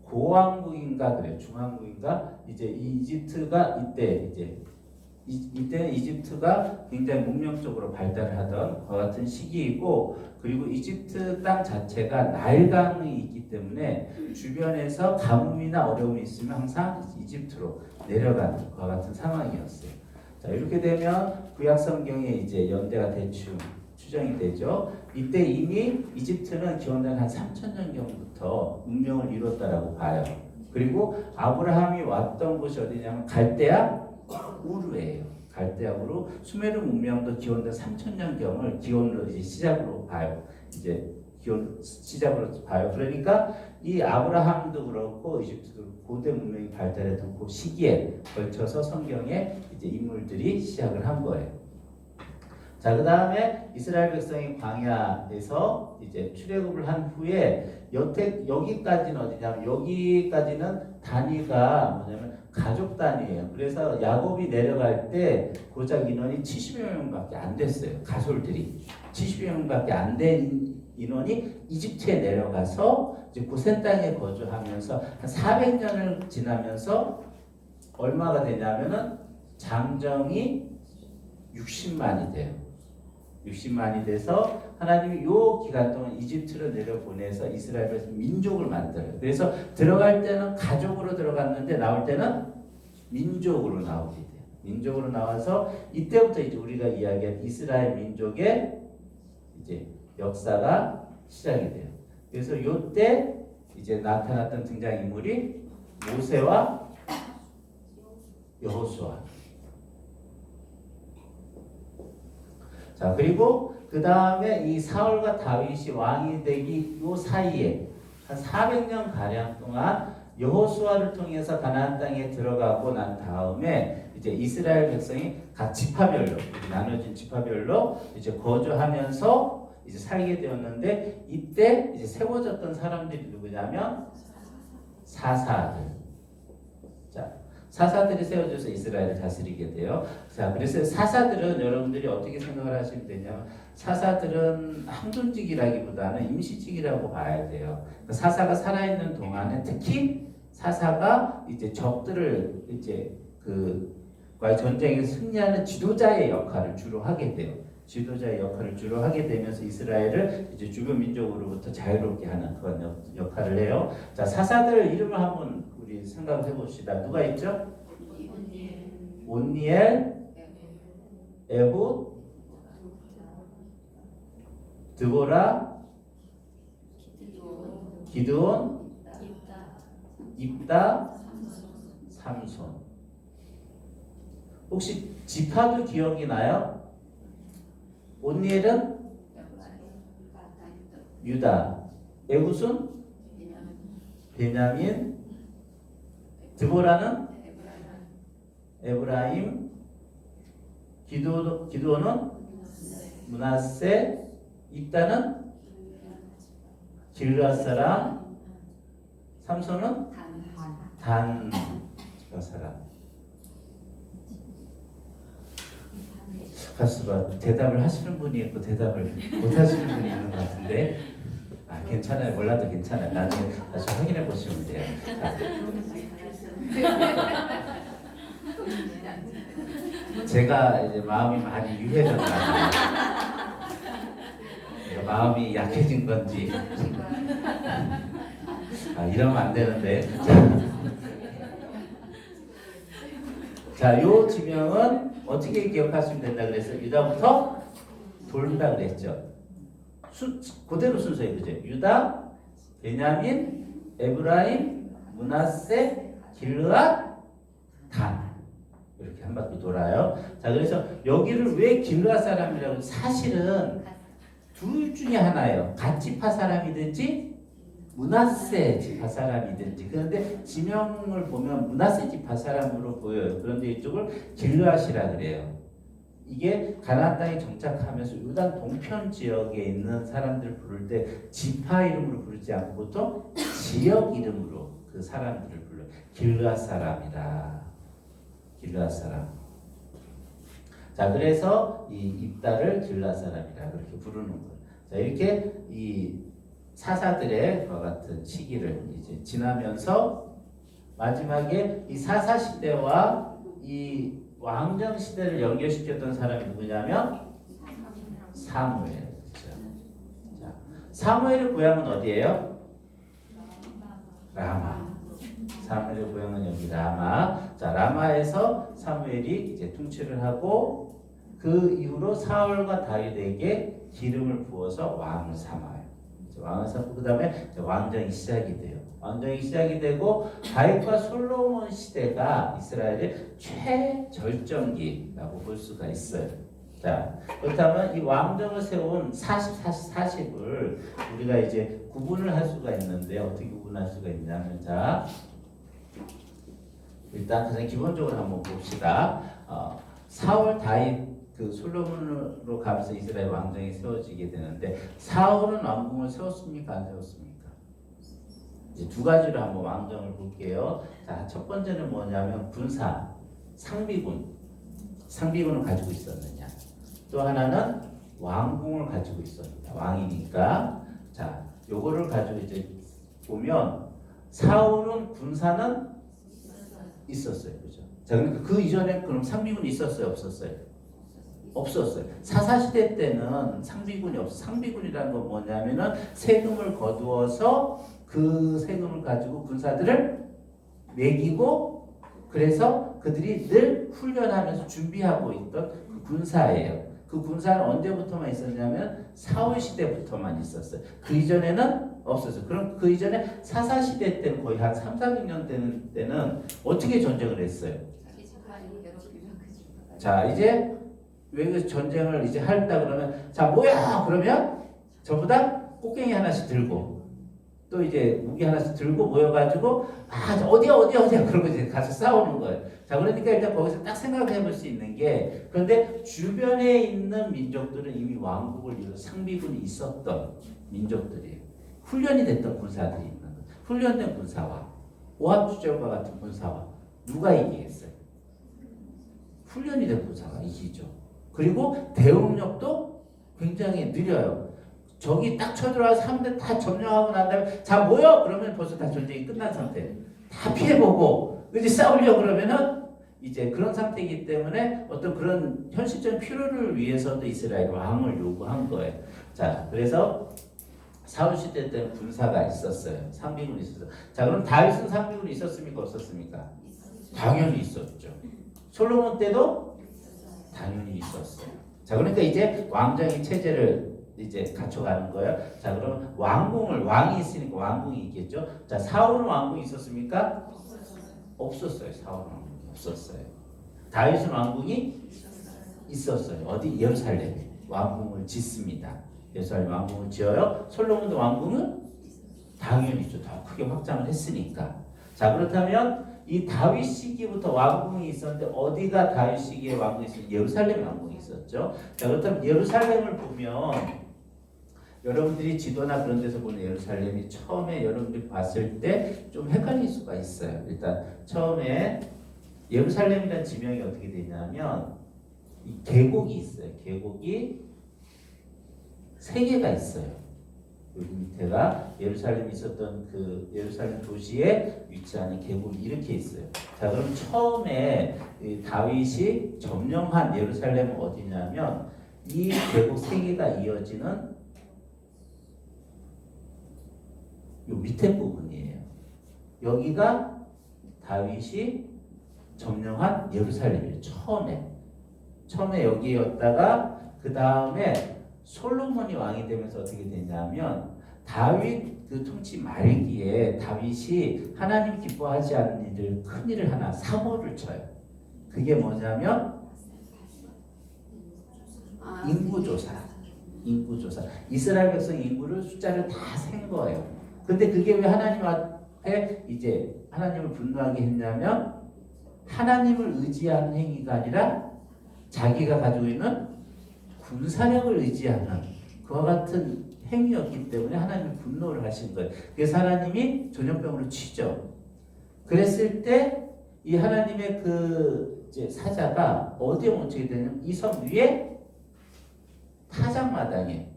고왕국인가 그래요. 중왕국인가 이제 이 이집트가 이때는 이집트가 굉장히 문명적으로 발달하던 것 같은 시기이고 그리고 이집트 땅 자체가 나일강이 있기 때문에 주변에서 가뭄이나 어려움이 있으면 항상 이집트로 내려가는 것 같은 상황이었어요. 자, 이렇게 되면 구약 성경에 이제 연대가 대충 추정이 되죠. 이때 이미 이집트는 기원전 한 3000년경부터 문명을 이뤘다라고 봐요. 그리고 아브라함이 왔던 곳이 어디냐면 갈대아 우르예요. 갈대아 우르. 수메르 문명도 기원전 3000년경을 기원으로 이제 시작으로 봐요. 시작으로 봐요. 그러니까 이 아브라함도 그렇고 이집트도 고대 문명이 발달했던 그 시기에 걸쳐서 성경에 이제 인물들이 시작을 한 거예요. 자, 그 다음에 이스라엘 백성이 광야에서 이제 출애굽을 한 후에 여기까지는 어디냐면 여기까지는 단위가 뭐냐면 가족 단위예요. 그래서 야곱이 내려갈 때 고작 인원이 70여 명밖에 안 됐어요. 가솔들이 70여 명밖에 안 된 인원이 이집트에 내려가서 이제 고센 땅에 거주하면서 한 400년을 지나면서 얼마가 되냐면은 장정이 60만이 돼요. 60만이 돼서 하나님이 요 기간 동안 이집트로 내려보내서 이스라엘에서 민족을 만들어요. 그래서 들어갈 때는 가족으로 들어갔는데 나올 때는 민족으로 나오게 돼요. 민족으로 나와서 이때부터 이제 우리가 이야기한 이스라엘 민족의 이제 역사가 시작이 돼요. 그래서 요때 이제 나타났던 등장인물이 모세와 여호수아. 자, 그리고 그 다음에 이 사울과 다윗이 왕이 되기 요 사이에 한 400년 가량 동안 여호수아를 통해서 가나안 땅에 들어가고 난 다음에 이제 이스라엘 백성이 각 지파별로 나눠진 지파별로 이제 거주하면서 이제 살게 되었는데 이때 이제 세워졌던 사람들이 누구냐면 사사들. 자, 사사들이 세워져서 이스라엘을 다스리게 돼요. 자, 그래서 사사들은 여러분들이 어떻게 생각을 하시면 되냐면 사사들은 항존직이라기보다는 임시직이라고 봐야 돼요. 사사가 살아있는 동안에 특히 사사가 이제 적들을 이제 그과의 전쟁에서 승리하는 지도자의 역할을 주로 하게 돼요. 지도자의 역할을 주로 하게 되면서 이스라엘을 이제 주변 민족으로부터 자유롭게 하는 그런 역할을 해요. 자, 사사들 이름을 한번 우리 생각해 봅시다. 누가 있죠? 온니엘, 에훗, 드보라, 기드온, 입다, 삼손. 혹시 지파도 기억이 나요? 온니엘은 유다, 에훗은 베냐민, 드보라는 에브라임, 기드온은 므낫세, 입다는 길르앗 사람, 삼손은 단 사람. 가수가 대답을 하시는 분이 있고 대답을 못 하시는 분이 있는 것 같은데 괜찮아요. 몰라도 괜찮아요. 나중에 다시 확인해 보시면 돼요. 제가 이제 마음이 많이 유해졌나 마음이 약해진 건지 이러면 안 되는데 자, 요 지명은 어떻게 기억하시면 된다 그랬어요? 유다부터 돌다 그랬죠. 그대로 순서예요. 그죠? 유다, 베냐민, 에브라임, 므낫세, 길르앗, 단. 이렇게 한 바퀴 돌아요. 자, 그래서 여기를 왜 길르앗 사람이라고 사실은 둘 중에 하나예요. 갓지파 사람이든지 므낫세 지파 사람이든지. 그런데 지명을 보면 므낫세 지파 사람으로 보여요. 그런데 이쪽을 길르앗이라 그래요. 이게 가나안 땅에 정착하면서 요단 동편 지역에 있는 사람들 부를 때 지파 이름으로 부르지 않고 보통 지역 이름으로 그 사람들을 불러요. 길르앗 사람이다. 길르앗 사람. 자, 그래서 이 입다를 길르앗 사람이라 그렇게 부르는 거예요. 자, 이렇게 이 사사들의 과 같은 시기를 이제 지나면서 마지막에 이 사사 시대와 이 왕정 시대를 연결시켰던 사람이 누구냐면 사무엘. 자, 사무엘의 고향은 어디예요? 라마. 사무엘의 고향은 여기 라마. 자, 라마에서 사무엘이 이제 통치를 하고 그 이후로 사울과 다윗에게 기름을 부어서 왕을 삼아요. 왕을 삼고 그 다음에 왕정이 시작이 돼요. 왕정이 시작이 되고 다윗과 솔로몬 시대가 이스라엘의 최절정기라고 볼 수가 있어요. 자, 그렇다면 이 왕정을 세운 40을 우리가 이제 구분을 할 수가 있는데 어떻게 구분할 수가 있냐면 자, 일단 가장 기본적으로 한번 봅시다. 사울 다윗 그 솔로몬으로 가면서 이스라엘 왕정이 세워지게 되는데 사울은 왕궁을 세웠습니까? 안 세웠습니까? 이제 두 가지로 한번 왕정을 볼게요. 자, 첫 번째는 뭐냐면 군사, 상비군을 가지고 있었느냐. 또 하나는 왕궁을 가지고 있었느냐. 왕이니까. 자, 요거를 가지고 이제 보면 사울은 군사는 있었어요. 그죠? 자, 그러니까 그 이전에 그럼 상비군이 있었어요? 없었어요? 없었어요. 사사시대 때는 상비군이 없어. 상비군이라는 건 뭐냐면은 세금을 거두어서 그 세금을 가지고 군사들을 매기고 그래서 그들이 늘 훈련하면서 준비하고 있던 그 군사예요. 그 군사는 언제부터만 있었냐면 사울 시대부터만 있었어요. 그 이전에는 없었어요. 그럼 그 이전에 사사시대 때는 거의 한 3, 400년 되는 때는 어떻게 전쟁을 했어요? 자, 이제 왜 그 전쟁을 이제 한다 그러면 자, 뭐야? 그러면 전부 다 꽃갱이 하나씩 들고 또 이제 무기 하나씩 들고 모여가지고 어디야 그러고 이제 가서 싸우는 거예요. 자, 그러니까 일단 거기서 딱 생각해 볼 수 있는 게 그런데 주변에 있는 민족들은 이미 왕국을 이루어 상비군이 있었던 민족들이에요. 훈련이 됐던 군사들이 있는 거예요. 훈련된 군사와 오합주절과 같은 군사와 누가 이기겠어요? 훈련이 된 군사가 이기죠. 그리고 대응력도 굉장히 느려요. 적이 딱 쳐들어와서 사람들 다 점령하고 난 다음에 자 모여 그러면 벌써 다 전쟁이 끝난 상태. 다 피해보고 이제 싸우려고 그러면은 이제 그런 상태이기 때문에 어떤 그런 현실적인 필요를 위해서도 이스라엘 왕을 요구한 거예요. 자, 그래서 사울 시대 때는 군사가 있었어요. 상비군이 있었어요. 자, 그럼 다윗은 상비군이 있었습니까? 없었습니까? 당연히 있었죠. 솔로몬 때도 당연히 있었어요. 자, 그러니까 이제 왕정의 체제를 이제 갖춰가는 거예요. 자, 그럼 왕이 있으니까 왕궁이 있겠죠. 자, 사울은 왕궁이 있었습니까? 없었어요. 사울은 왕궁이 없었어요. 다윗은 왕궁이 있었어요. 어디? 예루살렘에 왕궁을 짓습니다. 예루살렘 왕궁을 지어요. 솔로몬도 왕궁은 당연히 있죠. 더 크게 확장을 했으니까. 자, 그렇다면 이 다윗 시기부터 왕궁이 있었는데 어디가 다윗 시기에 왕궁이 있었는지 예루살렘 왕궁이 있었죠. 자, 그렇다면 예루살렘을 보면 여러분들이 지도나 그런 데서 보는 예루살렘이 처음에 여러분들이 봤을 때 좀 헷갈릴 수가 있어요. 일단 처음에 예루살렘이라는 지명이 어떻게 되냐면 이 계곡이 있어요. 계곡이 세 개가 있어요. 여기 밑에가 예루살렘이 있었던 그 예루살렘 도시에 위치하는 계곡이 이렇게 있어요. 자, 그럼 처음에 다윗이 점령한 예루살렘은 어디냐면 이 계곡 세 개가 이어지는 요 밑에 부분이에요. 여기가 다윗이 점령한 예루살렘이에요. 처음에 여기였다가 그 다음에 솔로몬이 왕이 되면서 어떻게 되냐면 다윗 그 통치 말기에 다윗이 하나님 기뻐하지 않는 일을 큰 일을 하나 사고를 쳐요. 그게 뭐냐면 인구조사. 이스라엘 백성 인구를 숫자를 다 센 거예요. 근데 그게 왜 하나님 앞에 이제 하나님을 분노하게 했냐면 하나님을 의지하는 행위가 아니라 자기가 가지고 있는 군사력을 의지하는 그와 같은 행위였기 때문에 하나님이 분노를 하신 거예요. 그래서 하나님이 전염병으로 치죠. 그랬을 때 이 하나님의 그 이제 사자가 어디에 멈추게 되냐면 이 섬 위에 타작마당에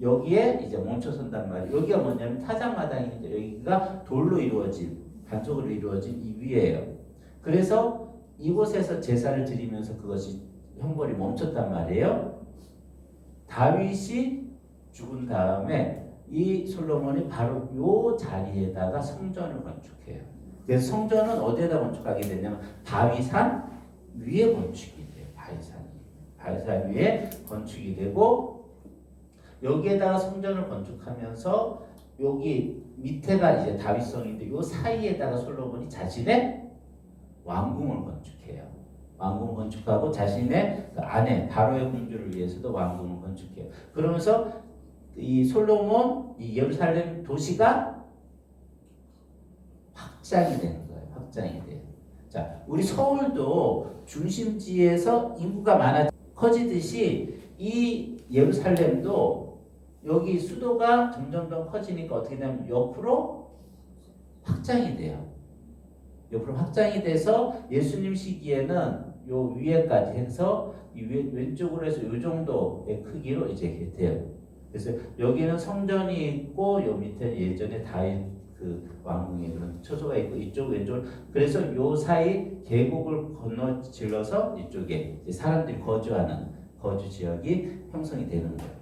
여기에 이제 멈춰선단 말이에요. 여기가 뭐냐면 타작마당인데 여기가 돌로 이루어진 반쪽으로 이루어진 이 위에요. 그래서 이곳에서 제사를 드리면서 그것이 형벌이 멈췄단 말이에요. 다윗이 죽은 다음에 이 솔로몬이 바로 요 자리에다가 성전을 건축해요. 그래서 성전은 어디에다 건축하게 되냐면 바위산 위에 건축이 돼요. 바위산 위에 건축이 되고 여기에다가 성전을 건축하면서 여기 밑에가 이제 다윗성인데 요 사이에다가 솔로몬이 자신의 왕궁을 건축해요. 왕궁 건축하고 자신의 그 아내 바로의 공주를 위해서도 왕궁을 건축해요. 그러면서 이 솔로몬 이 예루살렘 도시가 확장이 되는 거예요. 확장이 돼요. 자, 우리 서울도 중심지에서 인구가 커지듯이 이 예루살렘도 여기 수도가 점점 더 커지니까 어떻게 되냐면 옆으로 확장이 돼요. 옆으로 확장이 돼서 예수님 시기에는 요 위에까지 해서 이 왼쪽으로 해서 요 정도의 크기로 이제 돼요. 그래서 여기는 성전이 있고 요 밑에 예전에 다윗 그 왕궁의 그런 처소가 있고 이쪽 왼쪽 그래서 요 사이 계곡을 건너 질러서 이쪽에 이제 사람들이 거주하는 거주 지역이 형성이 되는 거예요.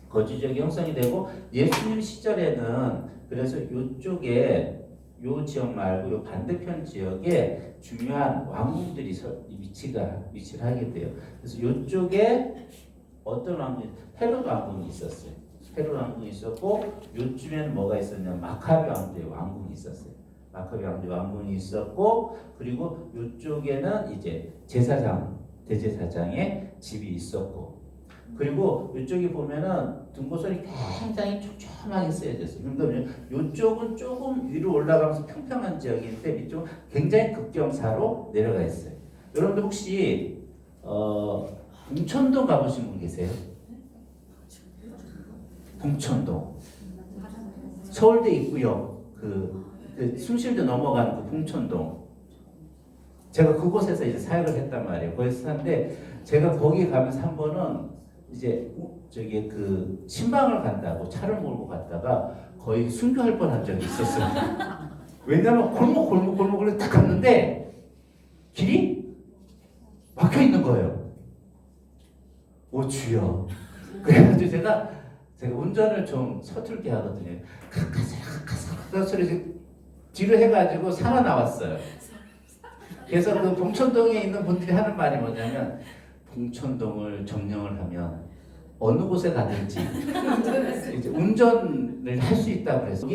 거주 지역이 형성이 되고 예수님 시절에는 그래서 이쪽에 요 지역 말고 요 반대편 지역에 중요한 왕궁들이 위치를 하게 돼요. 그래서 이쪽에 어떤 왕궁, 헤롯 왕궁이 있었어요. 헤롯 왕궁이 있었고 요쯤에는 뭐가 있었냐? 마카비 왕조의 왕궁이 있었어요. 마카비 왕조의 왕궁이 있었고 그리고 요쪽에는 이제 제사장 대제사장의 집이 있었고 그리고 이쪽에 보면은 등고선이 굉장히 촘촘하게 쓰여져 있어요. 그러니까 이쪽은 조금 위로 올라가면서 평평한 지역인데 이쪽은 굉장히 급경사로 내려가 있어요. 여러분들 혹시 봉천동 가보신 분 계세요? 봉천동 서울대 있고요. 그 숭실대 넘어가는 그 봉천동 제가 그곳에서 이제 사역을 했단 말이에요. 거기서 사는데 제가 거기 가면서 한 번은 이제 저기 그 신방을 간다고 차를 몰고 갔다가 거의 순교할 뻔한 적이 있었어요. 왜냐면 골목을 딱 갔는데 길이 막혀 있는 거예요. 오 주여. 그래가지고 제가 운전을 좀 서툴게 하거든요. 가서 소리 뒤로 해가지고 살아나왔어요. 그래서 그 봉천동에 있는 분들이 하는 말이 뭐냐면 봉천동을 점령을 하면 어느 곳에 가든지 이제 운전을 할 수 있다고 그래서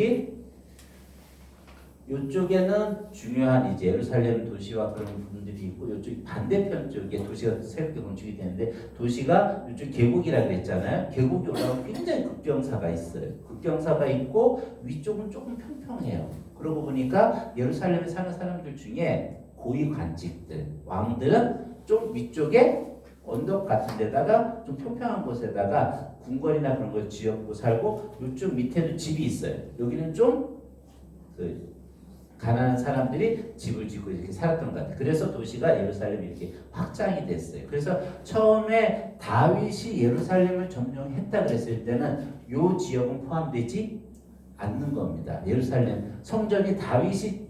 이쪽에는 중요한 이제 예루살렘 도시와 그런 부분들이 있고 이쪽 반대편 쪽에 도시가 새롭게 건축이 되는데 도시가 이쪽 계곡이라 그랬잖아요. 계곡이 올라가면 굉장히 급경사가 있어요. 급경사가 있고 위쪽은 조금 평평해요. 그러고 보니까 예루살렘에 사는 사람들 중에 고위 관직들, 왕들은 좀 위쪽에 언덕 같은 데다가 좀 평평한 곳에다가 궁궐이나 그런 걸 지었고 살고 이쪽 밑에도 집이 있어요. 여기는 좀 가난한 사람들이 집을 짓고 이렇게 살았던 것 같아요. 그래서 도시가 예루살렘이 이렇게 확장이 됐어요. 그래서 처음에 다윗이 예루살렘을 점령했다 그랬을 때는 이 지역은 포함되지 않는 겁니다. 예루살렘 성전이 다윗이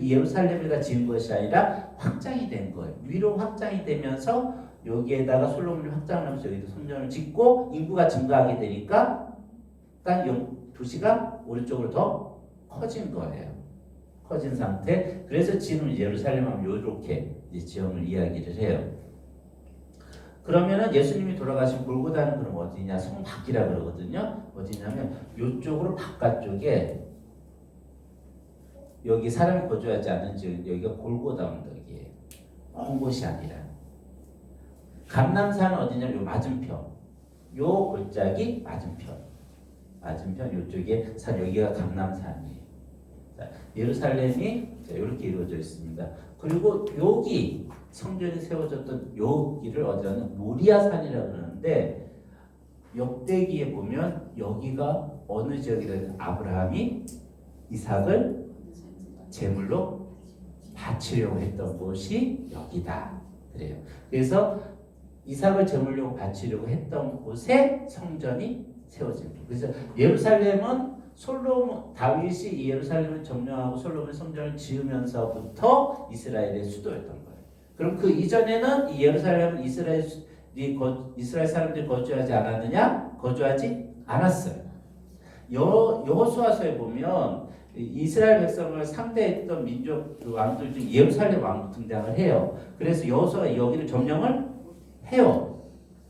예루살렘에다 지은 것이 아니라 확장이 된 거예요. 위로 확장이 되면서 여기에다가 솔로몬이 확장을 하면서 여기도 성전을 짓고 인구가 증가하게 되니까 도시가 오른쪽으로 더 커진 거예요. 커진 상태. 그래서 지금 예루살렘 하면 이렇게 지형을 이야기를 해요. 그러면은 예수님이 돌아가신 골고다는 그럼 어디냐? 성 밖이라 그러거든요. 어디냐면 이쪽으로 바깥쪽에 여기 사람이 거주하지 않는 지역 여기가 골고다 언덕이에요. 먼 곳이 아니라. 감람산은 어디냐면 요 맞은편. 요 골짜기 맞은편. 요쪽에 산 여기가 감람산이에요. 자, 예루살렘이 이렇게 이루어져 있습니다. 그리고 여기 성전이 세워졌던 여기를 어디라는 모리아산이라고 그러는데 역대기에 보면 여기가 어느 지역이든 아브라함이 이삭을 제물로 바치려고 했던 곳이 여기다 그래요. 그래서 이삭을 제물로 바치려고 했던 곳에 성전이 세워집니다. 그래서 예루살렘은 다윗이 이 예루살렘을 점령하고 솔로몬 성전을 지으면서부터 이스라엘의 수도였던 거예요. 그럼 그 이전에는 이 예루살렘은 이스라엘 사람들이 거주하지 않았느냐? 거주하지 않았어요. 여호수아서에 보면 이스라엘 백성을 상대했던 민족 그 왕들 중 예루살렘 왕도 등장을 해요. 그래서 여호수아가 여기를 점령을 해요.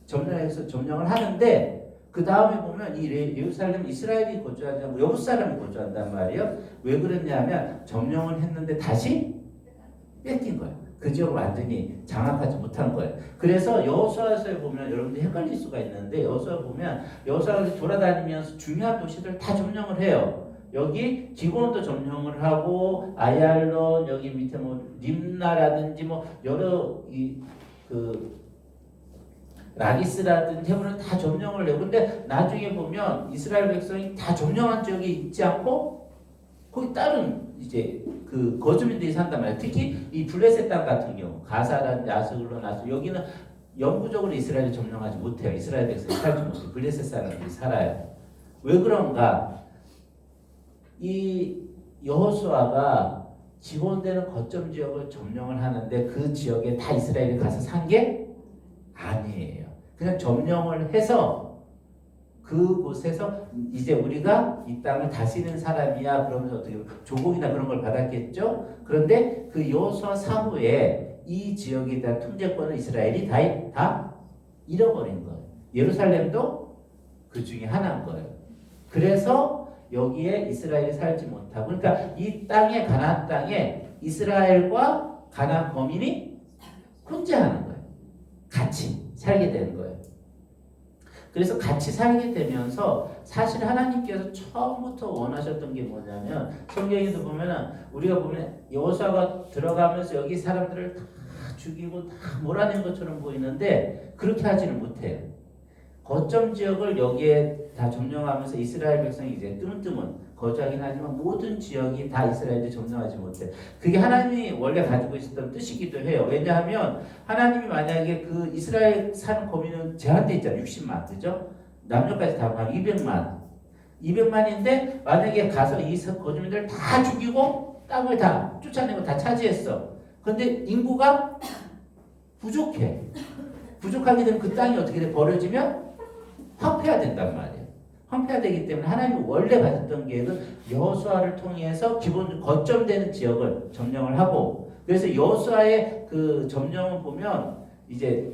점령을 하는데 그 다음에 보면 이 예루살렘 이스라엘이 거주하지 않고 여부 사람이 거주한단 말이에요. 왜 그랬냐면 점령을 했는데 다시 뺏긴 거예요. 그 지역을 완전히 장악하지 못한 거예요. 그래서 여호수아서에 보면 여러분들이 헷갈릴 수가 있는데 여호수아 보면 여호수아가 돌아다니면서 중요한 도시들 다 점령을 해요. 여기 기본도 점령을 하고 아얄론 여기 밑에 뭐 림나라든지 뭐 여러 라기스라든지 헤브론 다 점령을 해요. 근데 나중에 보면 이스라엘 백성이 다 점령한 지역이 있지 않고 거기 다른 이제 그 거주민들이 산단 말이에요. 특히 이 블레셋 땅 같은 경우 가사라든지 아스글론 여기는 영구적으로 이스라엘이 점령하지 못해요. 이스라엘 백성이 살지 못해요. 블레셋 사람들이 살아요. 왜 그런가? 이 여호수아가 지원되는 거점 지역을 점령을 하는데 그 지역에 다 이스라엘이 가서 산 게 아니에요. 그냥 점령을 해서 그곳에서 이제 우리가 이 땅을 다스리는 사람이야 그러면서 어떻게 조공이나 그런 걸 받았겠죠. 그런데 그 여호수아 사후에 이 지역에 대한 통제권을 이스라엘이 다 잃어버린 거예요. 예루살렘도 그 중에 하나인 거예요. 그래서 여기에 이스라엘이 살지 못하고, 그러니까 이 땅에, 가나안 땅에 이스라엘과 가나안 거민이 혼자하는 거예요. 같이 살게 되는 거예요. 그래서 같이 살게 되면서 사실 하나님께서 처음부터 원하셨던 게 뭐냐면, 성경에도 보면은 우리가 보면 여호수아가 들어가면서 여기 사람들을 다 죽이고 다 몰아낸 것처럼 보이는데 그렇게 하지는 못해요. 거점 지역을 여기에 다 점령하면서 이스라엘 백성이 이제 뜨문뜨문 거주하긴 하지만 모든 지역이 다 이스라엘이 점령하지 못해. 그게 하나님이 원래 가지고 있었던 뜻이기도 해요. 왜냐하면 하나님이 만약에 그 이스라엘 사는 거민은 제한돼 있잖아요. 60만, 그죠? 남녀까지 다 하면 200만. 200만인데 만약에 가서 이 거주민들 다 죽이고 땅을 다 쫓아내고 다 차지했어. 근데 인구가 부족해. 부족하게 되면 그 땅이 어떻게 돼? 버려지면 황폐화된단 말이에요. 황폐화되기 때문에 하나님이 원래 가졌던 계획은 여호수아를 통해서 기본 거점되는 지역을 점령을 하고, 그래서 여호수아의 그 점령을 보면 이제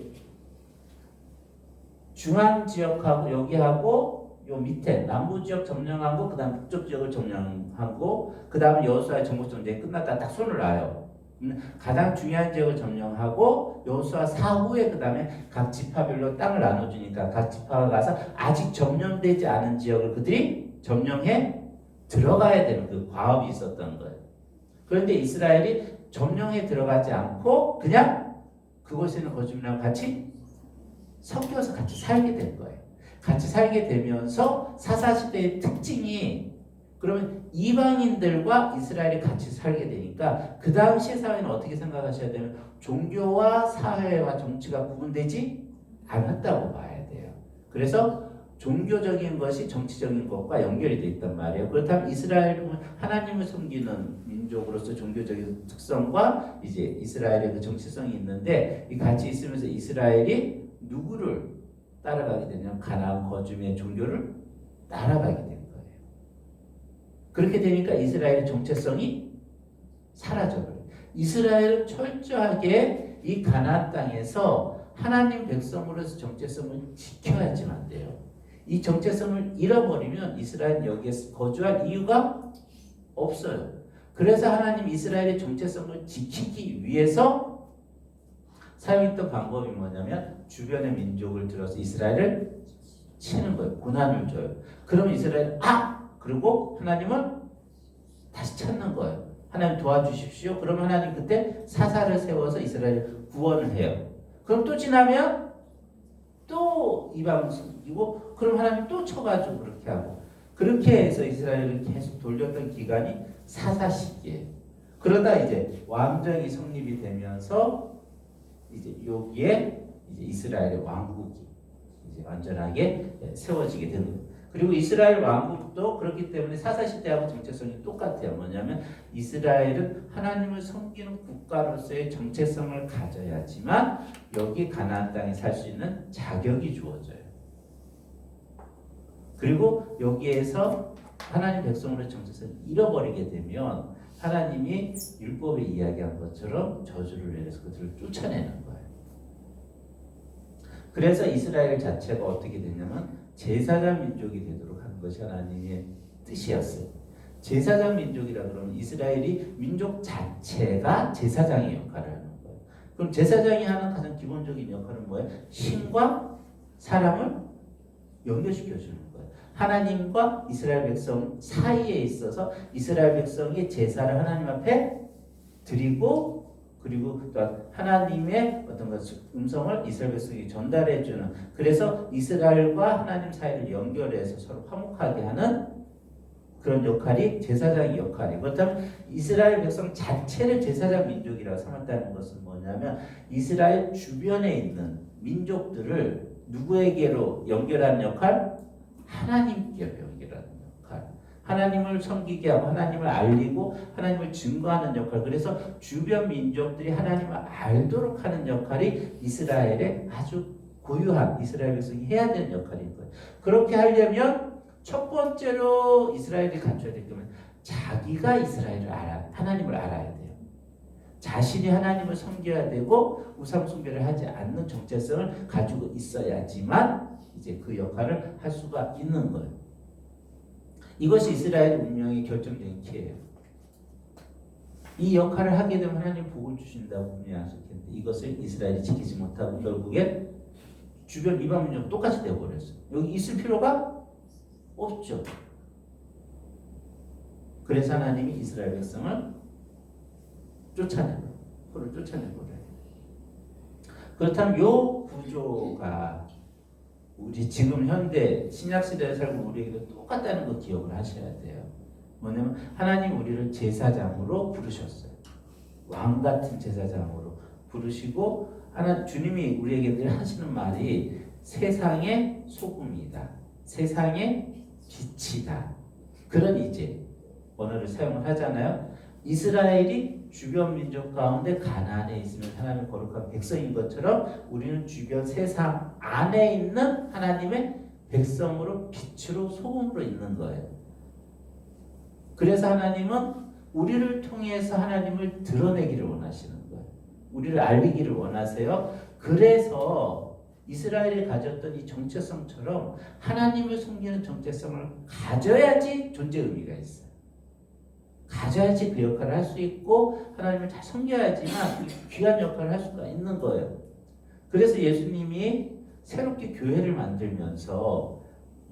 중앙 지역하고 여기하고 요 밑에 남부 지역 점령하고 그다음 북쪽 지역을 점령하고 그다음에 여호수아의 정복 전쟁이 끝났다 딱 손을 놔요. 가장 중요한 지역을 점령하고 여호수아 사후에 그다음에 각 지파별로 땅을 나눠주니까 각 지파가 가서 아직 점령되지 않은 지역을 그들이 점령해 들어가야 되는 그 과업이 있었던 거예요. 그런데 이스라엘이 점령해 들어가지 않고 그냥 그곳에 있는 거주민하고 같이 섞여서 같이 살게 된 거예요. 같이 살게 되면서 사사시대의 특징이, 그러면 이방인들과 이스라엘이 같이 살게 되니까 그 당시 사회는 어떻게 생각하셔야 되면 종교와 사회와 정치가 구분되지 않았다고 봐야 돼요. 그래서 종교적인 것이 정치적인 것과 연결이 돼 있단 말이에요. 그렇다면 이스라엘은 하나님을 섬기는 민족으로서 종교적인 특성과 이제 이스라엘의 그 정치성이 있는데, 이 같이 있으면서 이스라엘이 누구를 따라가게 되냐면 가나안 거주민의 종교를 따라가게 됩니다. 그렇게 되니까 이스라엘의 정체성이 사라져버려요. 이스라엘은 철저하게 이 가나안 땅에서 하나님 백성으로서 정체성을 지켜야지만 돼요. 이 정체성을 잃어버리면 이스라엘은 여기에 거주할 이유가 없어요. 그래서 하나님 이스라엘의 정체성을 지키기 위해서 사용했던 방법이 뭐냐면 주변의 민족을 들어서 이스라엘을 치는 거예요. 고난을 줘요. 그러면 이스라엘 그리고 하나님을 다시 찾는 거예요. 하나님 도와주십시오. 그러면 하나님 그때 사사를 세워서 이스라엘을 구원을 해요. 그럼 또 지나면 또 이방을 섬기고, 그럼 하나님 또 쳐가지고 그렇게 하고, 그렇게 해서 이스라엘을 계속 돌렸던 기간이 사사 시기예요. 그러다 이제 왕정이 성립이 되면서 이제 여기에 이제 이스라엘의 왕국이 이제 완전하게 세워지게 되는 거예요. 그리고 이스라엘 왕국도 그렇기 때문에 사사시대하고 정체성이 똑같아요. 뭐냐면 이스라엘은 하나님을 섬기는 국가로서의 정체성을 가져야지만 여기 가나안 땅에 살 수 있는 자격이 주어져요. 그리고 여기에서 하나님 백성으로의 정체성을 잃어버리게 되면 하나님이 율법에 이야기한 것처럼 저주를 내려서 그들을 쫓아내는 거예요. 그래서 이스라엘 자체가 어떻게 되냐면 제사장 민족이 되도록 하는 것이 하나님의 뜻이었어요. 제사장 민족이라 그러면 이스라엘이 민족 자체가 제사장의 역할을 하는 거예요. 그럼 제사장이 하는 가장 기본적인 역할은 뭐예요? 신과 사람을 연결시켜 주는 거예요. 하나님과 이스라엘 백성 사이에 있어서 이스라엘 백성이 제사를 하나님 앞에 드리고, 그리고 또한 하나님의 어떤 음성을 이스라엘 백성이 전달해주는, 그래서 이스라엘과 하나님 사이를 연결해서 서로 화목하게 하는 그런 역할이 제사장의 역할이에요. 그렇다면 이스라엘 백성 자체를 제사장 민족이라고 삼았다는 것은 뭐냐면 이스라엘 주변에 있는 민족들을 누구에게로 연결하는 역할? 하나님께로 연결하는 역할. 하나님을 섬기게 하고 하나님을 알리고 하나님을 증거하는 역할. 그래서 주변 민족들이 하나님을 알도록 하는 역할이 이스라엘의 아주 고유한 이스라엘 백성이 해야 되는 역할인 거예요. 그렇게 하려면 첫 번째로 이스라엘이 갖춰야 될 것은 자기가 이스라엘을 하나님을 알아야 돼요. 자신이 하나님을 섬겨야 되고 우상 숭배를 하지 않는 정체성을 가지고 있어야지만 이제 그 역할을 할 수가 있는 거예요. 이것이 이스라엘 운명의 결정적인 키예요. 이 역할을 하게 되면 하나님 복을 주신다고 분명히 약속했는데 이것을 이스라엘이 지키지 못하고 결국에 주변 이방 민족 똑같이 되어버렸어요. 여기 있을 필요가 없죠. 그래서 하나님이 이스라엘 백성을 쫓아내버려요. 그를 쫓아내버려요. 그렇다면 이 구조가 우리 지금 현대 신약시대에 살고 우리에게도 똑같다는 거 기억을 하셔야 돼요. 뭐냐면 하나님 우리를 제사장으로 부르셨어요. 왕같은 제사장으로 부르시고 주님이 우리에게 늘 하시는 말이 세상의 소금이다. 세상의 빛이다. 그런 이제 언어를 사용을 하잖아요. 이스라엘이 주변 민족 가운데 가나안에 있으면 하나님의 거룩한 백성인 것처럼 우리는 주변 세상 안에 있는 하나님의 백성으로 빛으로 소금으로 있는 거예요. 그래서 하나님은 우리를 통해서 하나님을 드러내기를 원하시는 거예요. 우리를 알리기를 원하세요. 그래서 이스라엘이 가졌던 이 정체성처럼 하나님을 섬기는 정체성을 가져야지 존재 의미가 있어요. 가져야지 그 역할을 할 수 있고 하나님을 잘 섬겨야지만 귀한 역할을 할 수가 있는 거예요. 그래서 예수님이 새롭게 교회를 만들면서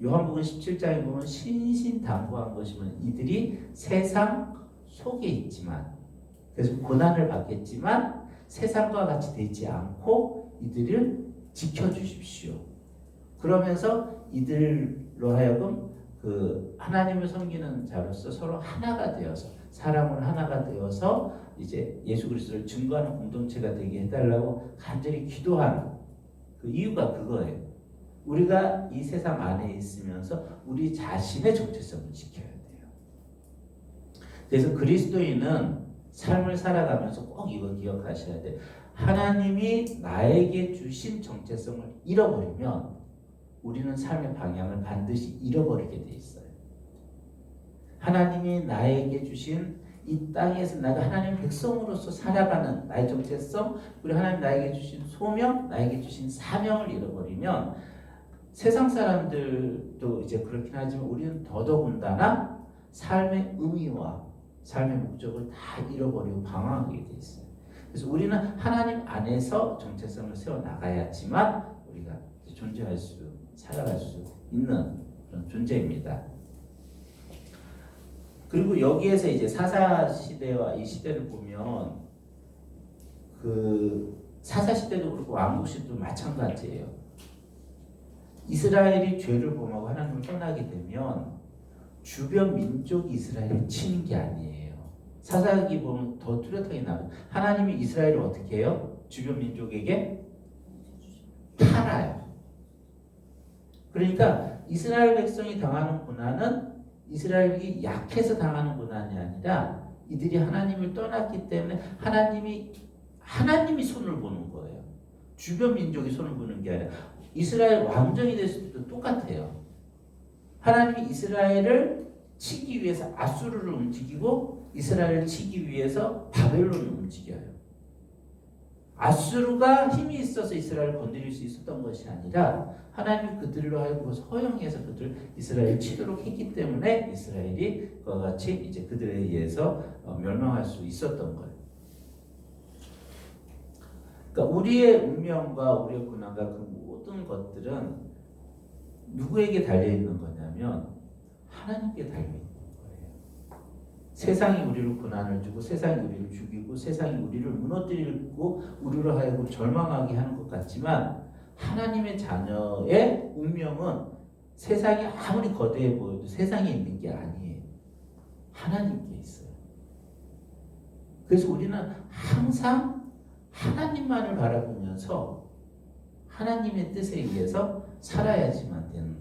요한복음 17장에 보면 신신당부한 것이면 이들이 세상 속에 있지만 그래서 고난을 받겠지만 세상과 같이 되지 않고 이들을 지켜주십시오. 그러면서 이들로 하여금 그 하나님을 섬기는 자로서 서로 하나가 되어서 사람으로 하나가 되어서 이제 예수 그리스도를 증거하는 공동체가 되게 해달라고 간절히 기도하는 그 이유가 그거예요. 우리가 이 세상 안에 있으면서 우리 자신의 정체성을 지켜야 돼요. 그래서 그리스도인은 삶을 살아가면서 꼭 이거 기억하셔야 돼요. 하나님이 나에게 주신 정체성을 잃어버리면 우리는 삶의 방향을 반드시 잃어버리게 돼 있어요. 하나님이 나에게 주신 이 땅에서 내가 하나님 백성으로서 살아가는 나의 정체성, 그리고 하나님 나에게 주신 소명, 나에게 주신 사명을 잃어버리면 세상 사람들도 이제 그렇긴 하지만 우리는 더더군다나 삶의 의미와 삶의 목적을 다 잃어버리고 방황하게 돼 있어요. 그래서 우리는 하나님 안에서 정체성을 세워 나가야지만 우리가 존재할 수, 살아갈 수 있는 그런 존재입니다. 그리고 여기에서 이제 사사 시대와 이 시대를 보면 그 사사 시대도 그렇고 왕국 시대도 마찬가지예요. 이스라엘이 죄를 범하고 하나님을 떠나게 되면 주변 민족이 이스라엘을 치는 게 아니에요. 사사기 보면 더 뚜렷하게 나와요. 하나님이 이스라엘을 어떻게 해요? 주변 민족에게 팔아요. 그러니까 이스라엘 백성이 당하는 고난은 이스라엘이 약해서 당하는 고난이 아니라 이들이 하나님을 떠났기 때문에 하나님이 손을 보는 거예요. 주변 민족이 손을 보는 게 아니라 이스라엘 왕정이 됐을 때도 똑같아요. 하나님이 이스라엘을 치기 위해서 아수르를 움직이고 이스라엘을 치기 위해서 바벨론을 움직여요. 아수르가 힘이 있어서 이스라엘을 건드릴 수 있었던 것이 아니라 하나님이 그들로 하여금 그것을 허용해서 그들 이스라엘을 치도록 했기 때문에 이스라엘이 그와 같이 이제 그들에 의해서 멸망할 수 있었던 거예요. 그러니까 우리의 운명과 우리의 고난과 그 모든 것들은 누구에게 달려 있는 거냐면 하나님께 달려 있는 거예요. 세상이 우리를 고난을 주고 세상이 우리를 죽이고 세상이 우리를 무너뜨리고 우리로 하여금 절망하게 하는 것 같지만 하나님의 자녀의 운명은 세상이 아무리 거대해 보여도 세상에 있는 게 아니에요. 하나님께 있어요. 그래서 우리는 항상 하나님만을 바라보면서 하나님의 뜻에 의해서 살아야지만 되는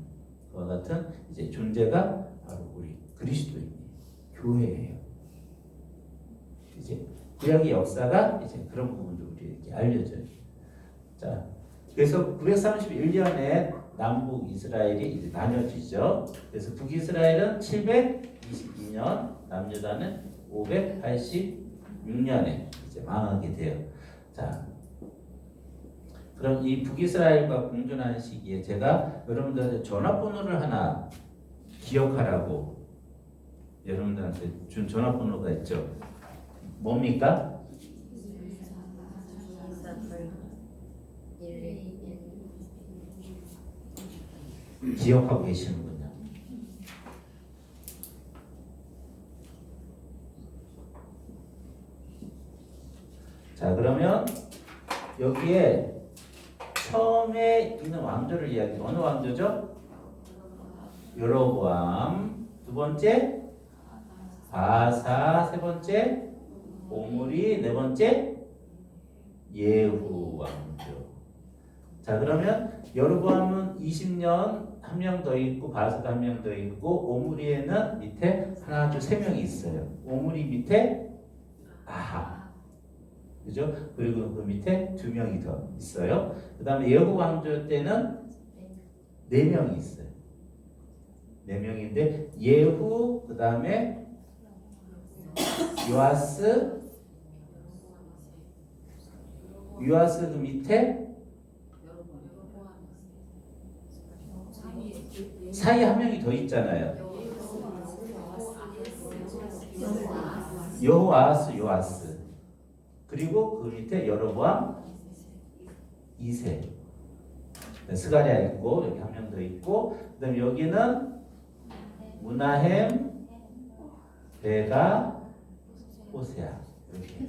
것과 같은 이제 존재가 바로 우리 그리스도인이에요. 교회예요. 이제 구약의 역사가 이제 그런 부분도 우리에게 알려져요. 자, 그래서 931년에 남북 이스라엘이 이제 나뉘어지죠. 그래서 북이스라엘은 722년, 남유다는 586년에 이제 망하게 돼요. 자, 그럼 이 북이스라엘과 공존하는 시기에 제가 여러분들한테 전화번호를 하나 기억하라고 여러분들한테 준 전화번호가 있죠. 뭡니까? 기억하고 계시는군요. 자, 그러면 여기에 처음에 있는 왕조를 이야기. 어느 왕조죠? 여로보암. 두 번째 바사. 세 번째 오므리. 네 번째 예후 왕조. 자, 그러면 여로보암은 20년 한 명 더 있고 바사도 한 명 더 있고 오므리에는 밑에 하나, 둘, 세 명이 있어요. 오므리 밑에 아합. 그죠? 그리고 그 밑에 두 명이 더 있어요. 그 다음에 예후 왕조 때는 네 명이 있어요. 네 명인데 예후, 그 다음에 요아스 그 밑에 사이에 한 명이 더 있잖아요. 요아스. 그리고 그 밑에 여로보암 2세. 스가랴 있고 여기 한 명 더 있고 그다음에 여기는 무나헴, 베가, 호세아 이렇게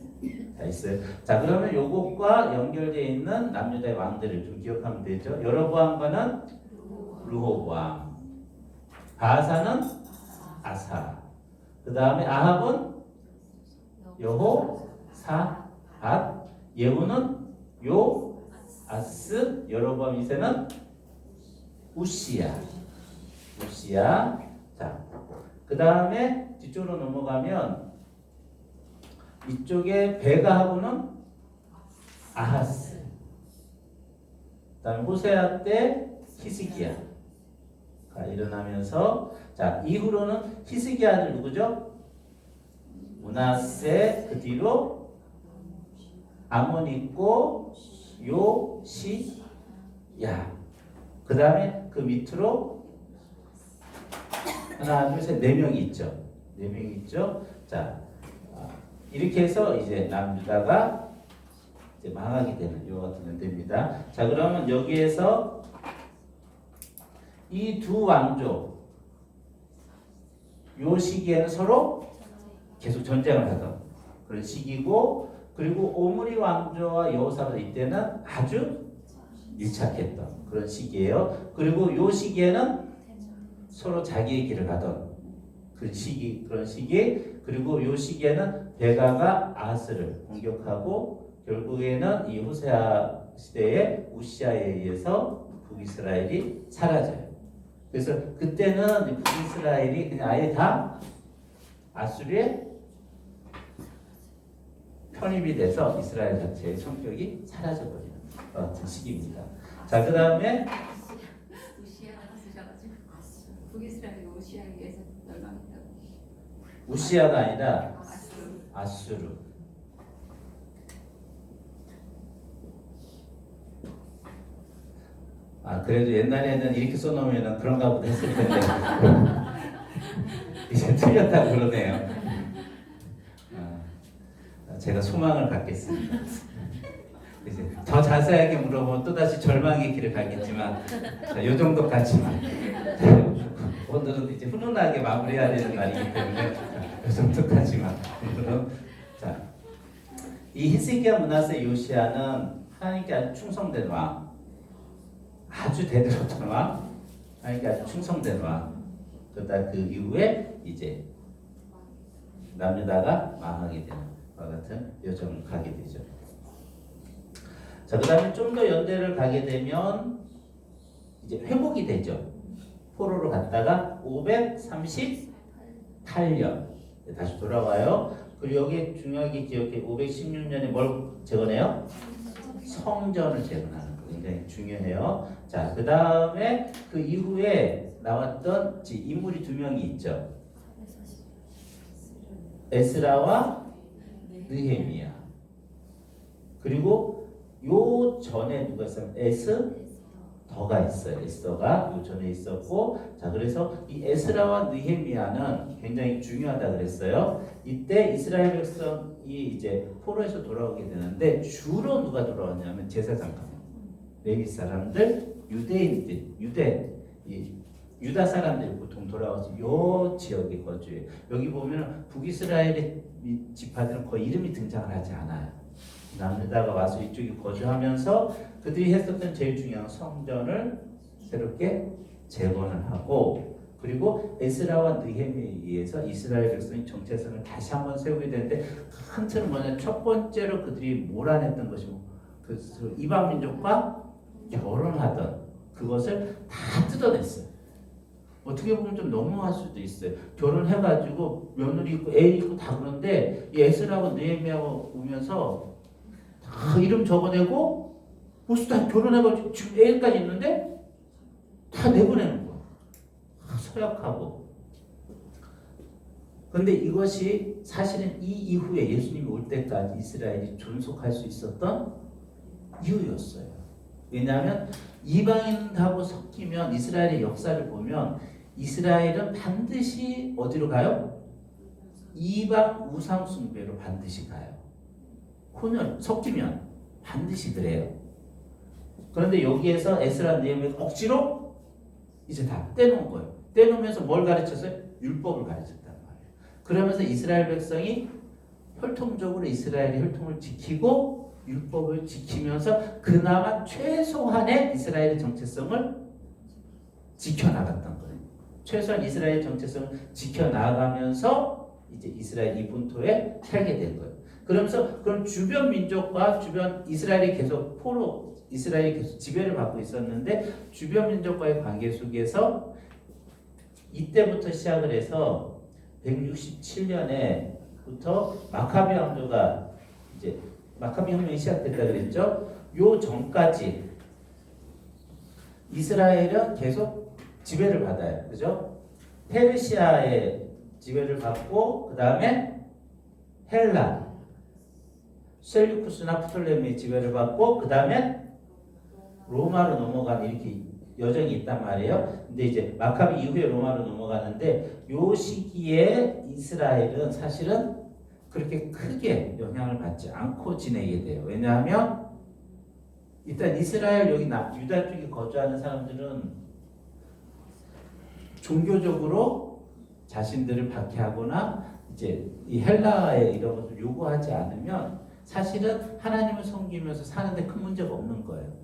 다 있어요. 자, 그러면 요것과 연결되어 있는 남유다의 왕들을 좀 기억하면 되죠. 여로보암과는 르호보암, 바사는 아사, 그 다음에 아합은 여호사밧, 예후는 요아스, 여로보암 2세는 우시야. 자, 그 다음에 뒤쪽으로 넘어가면 이쪽에 베가하고는 아하스, 그 다음에 호세아 때 히스기야가 일어나면서, 자, 이후로는 히스기야는 누구죠? 므낫세. 그 뒤로 아몬 있고 요시야. 그 다음에 그 밑으로 하나, 둘, 셋, 네 명이 있죠. 네 명이 있죠. 자, 이렇게 해서 이제 남유다가 이제 망하게 되는 요 같은 연대입니다. 자, 그러면 여기에서 이 두 왕조 요 시기에는 서로 계속 전쟁을 하던 그런 시기고, 그리고 오므리 왕조와 여호사밧 이때는 아주 밀착했던 그런 시기예요. 그리고 요 시기에는 서로 자기의 길을 가던 그런 시기. 그리고 요 시기에는 베가가 아하스를 공격하고 결국에는 이 호세아 시대의 우시아에 의해서 북이스라엘이 사라져요. 그래서 그때는 북이스라엘이 그냥 아예 다 아수르의 편입이 돼서 이스라엘 자체의 성격이 사라져버리는 같은 시기입니다. 자, 그 다음에
우시아가 쓰셔가지고 북이스라엘이 우시아에 의해서 멸망했다고.
우시아가 아니라 아수르. 그래도 옛날에는 이렇게 써놓으면 그런가 보다 했을 텐데 이제 틀렸다고 그러네요. 제가 소망을 갖겠습니다. 이제 더 자세하게 물어보면 또다시 절망의 길을 가겠지만, 자, 요 정도까지만. 오늘은 이제 훈훈하게 마무리해야 되는 날이기 때문에 요 정도까지만. 오늘은 자, 이 히스기야, 므낫세, 요시아는 하나님께 아주 충성된 왕, 아주 대들었던 왕, 하나님께 아주 충성된 왕. 그러다 그 이후에 이제 남유다가 망하게 되는 것 같은 여정을 가게 되죠. 자, 그 다음에 좀 더 연대를 가게 되면 이제 회복이 되죠. 포로로 갔다가 538년 다시 돌아와요. 그리고 여기 중요하게 기억해. 516년에 뭘 재건해요? 성전을 재건하는 거 굉장히 중요해요. 자, 그 다음에 그 이후에 나왔던 인물이 두 명이 있죠. 에스라와 느헤미야. 그리고 요 전에 누가 있으면 에스더가 있어요. 에스더가 요 전에 있었고, 자 그래서 이 에스라와 느헤미야는 굉장히 중요하다 그랬어요. 이때 이스라엘 백성이 이제 포로에서 돌아오게 되는데 주로 누가 돌아왔냐면 제사장들, 레위 사람들, 유대인들, 유다 사람들이 보통 돌아와서 요 지역에 거주해요. 여기 보면 북이스라엘의 지파들은 거의 이름이 등장을 하지 않아요. 남유다가 와서 이쪽에 거주하면서 그들이 했었던 제일 중요한 성전을 새롭게 재건을 하고, 그리고 에스라와 느헤미야에 의해서 이스라엘 백성이 정체성을 다시 한번 세우게 되는데, 큰 틀은 뭐냐, 첫 번째로 그들이 몰아냈던 것이 그 이방 민족과 결혼하던 그것을 다 뜯어냈어요. 어떻게 보면 좀 너무할 수도 있어요. 결혼해가지고 며느리 있고 애 있고 다 그런데 이 에스라하고 느헤미야가 오면서 다 이름 적어내고 벌써 다 결혼해가지고 지금 애까지 있는데 다 내보내는 거야. 서약하고. 그런데 이것이 사실은 이 이후에 예수님이 올 때까지 이스라엘이 존속할 수 있었던 이유였어요. 왜냐하면 이방인하고 섞이면 이스라엘의 역사를 보면 이스라엘은 반드시 어디로 가요? 이방 우상 숭배로 반드시 가요. 혼혈 섞이면 반드시 그래요. 그런데 여기에서 에스라 느헤미야가 억지로 이제 다 떼놓은 거예요. 떼놓으면서 뭘 가르쳤어요? 율법을 가르쳤단 말이에요. 그러면서 이스라엘 백성이 혈통적으로 이스라엘의 혈통을 지키고 율법을 지키면서 그나마 최소한의 이스라엘의 정체성을 지켜나갔던 거예요. 최소한 이스라엘 정체성을 지켜나가면서 이제 이스라엘 이 본토에 살게 된 거예요. 그러면서 그럼 주변 민족과 주변 이스라엘이 계속 이스라엘이 계속 지배를 받고 있었는데 주변 민족과의 관계 속에서 이때부터 시작을 해서 167년에부터 마카비 왕조가 이제 마카비 혁명이 시작됐다 그랬죠. 요 전까지 이스라엘은 계속 지배를 받아요. 그죠? 페르시아의 지배를 받고 그 다음에 헬라, 셀류쿠스나 프톨레미의 지배를 받고 그 다음에 로마로 넘어가는 이렇게 여정이 있단 말이에요. 근데 이제 마카비 이후에 로마로 넘어가는데 요 시기에 이스라엘은 사실은 그렇게 크게 영향을 받지 않고 지내게 돼요. 왜냐하면 일단 이스라엘 여기 유다 쪽에 거주하는 사람들은 종교적으로 자신들을 박해하거나 이제 이 헬라의 이런 것을 요구하지 않으면 사실은 하나님을 섬기면서 사는데 큰 문제가 없는 거예요.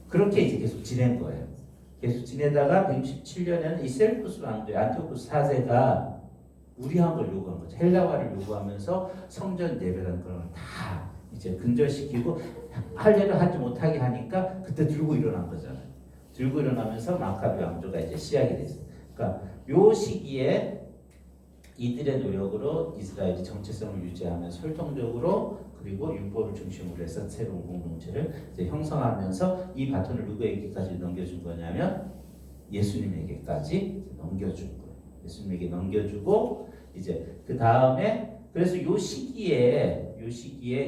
그렇게 이제 계속 지낸 거예요. 계속 지내다가 167년에는 이 셀루쿠스 왕조 안티오쿠스 4세가 무리한 걸 요구한 거죠. 헬라화를 요구하면서 성전 예배라는 걸 다 이제 근절시키고 할 일을 하지 못하게 하니까 그때 들고 일어난 거잖아요. 들고 일어나면서 마카비 왕조가 이제 시작이 됐어요. 그러니까 요 시기에 이들의 노력으로 이스라엘이 정체성을 유지하면서 혈통적으로 그리고 율법을 중심으로 해서 새로운 공동체를 이제 형성하면서 이 바톤을 누구에게까지 넘겨준 거냐면 예수님에게까지 넘겨준 거예요. 예수님에게 넘겨주고 이제 그 다음에 그래서 요 시기에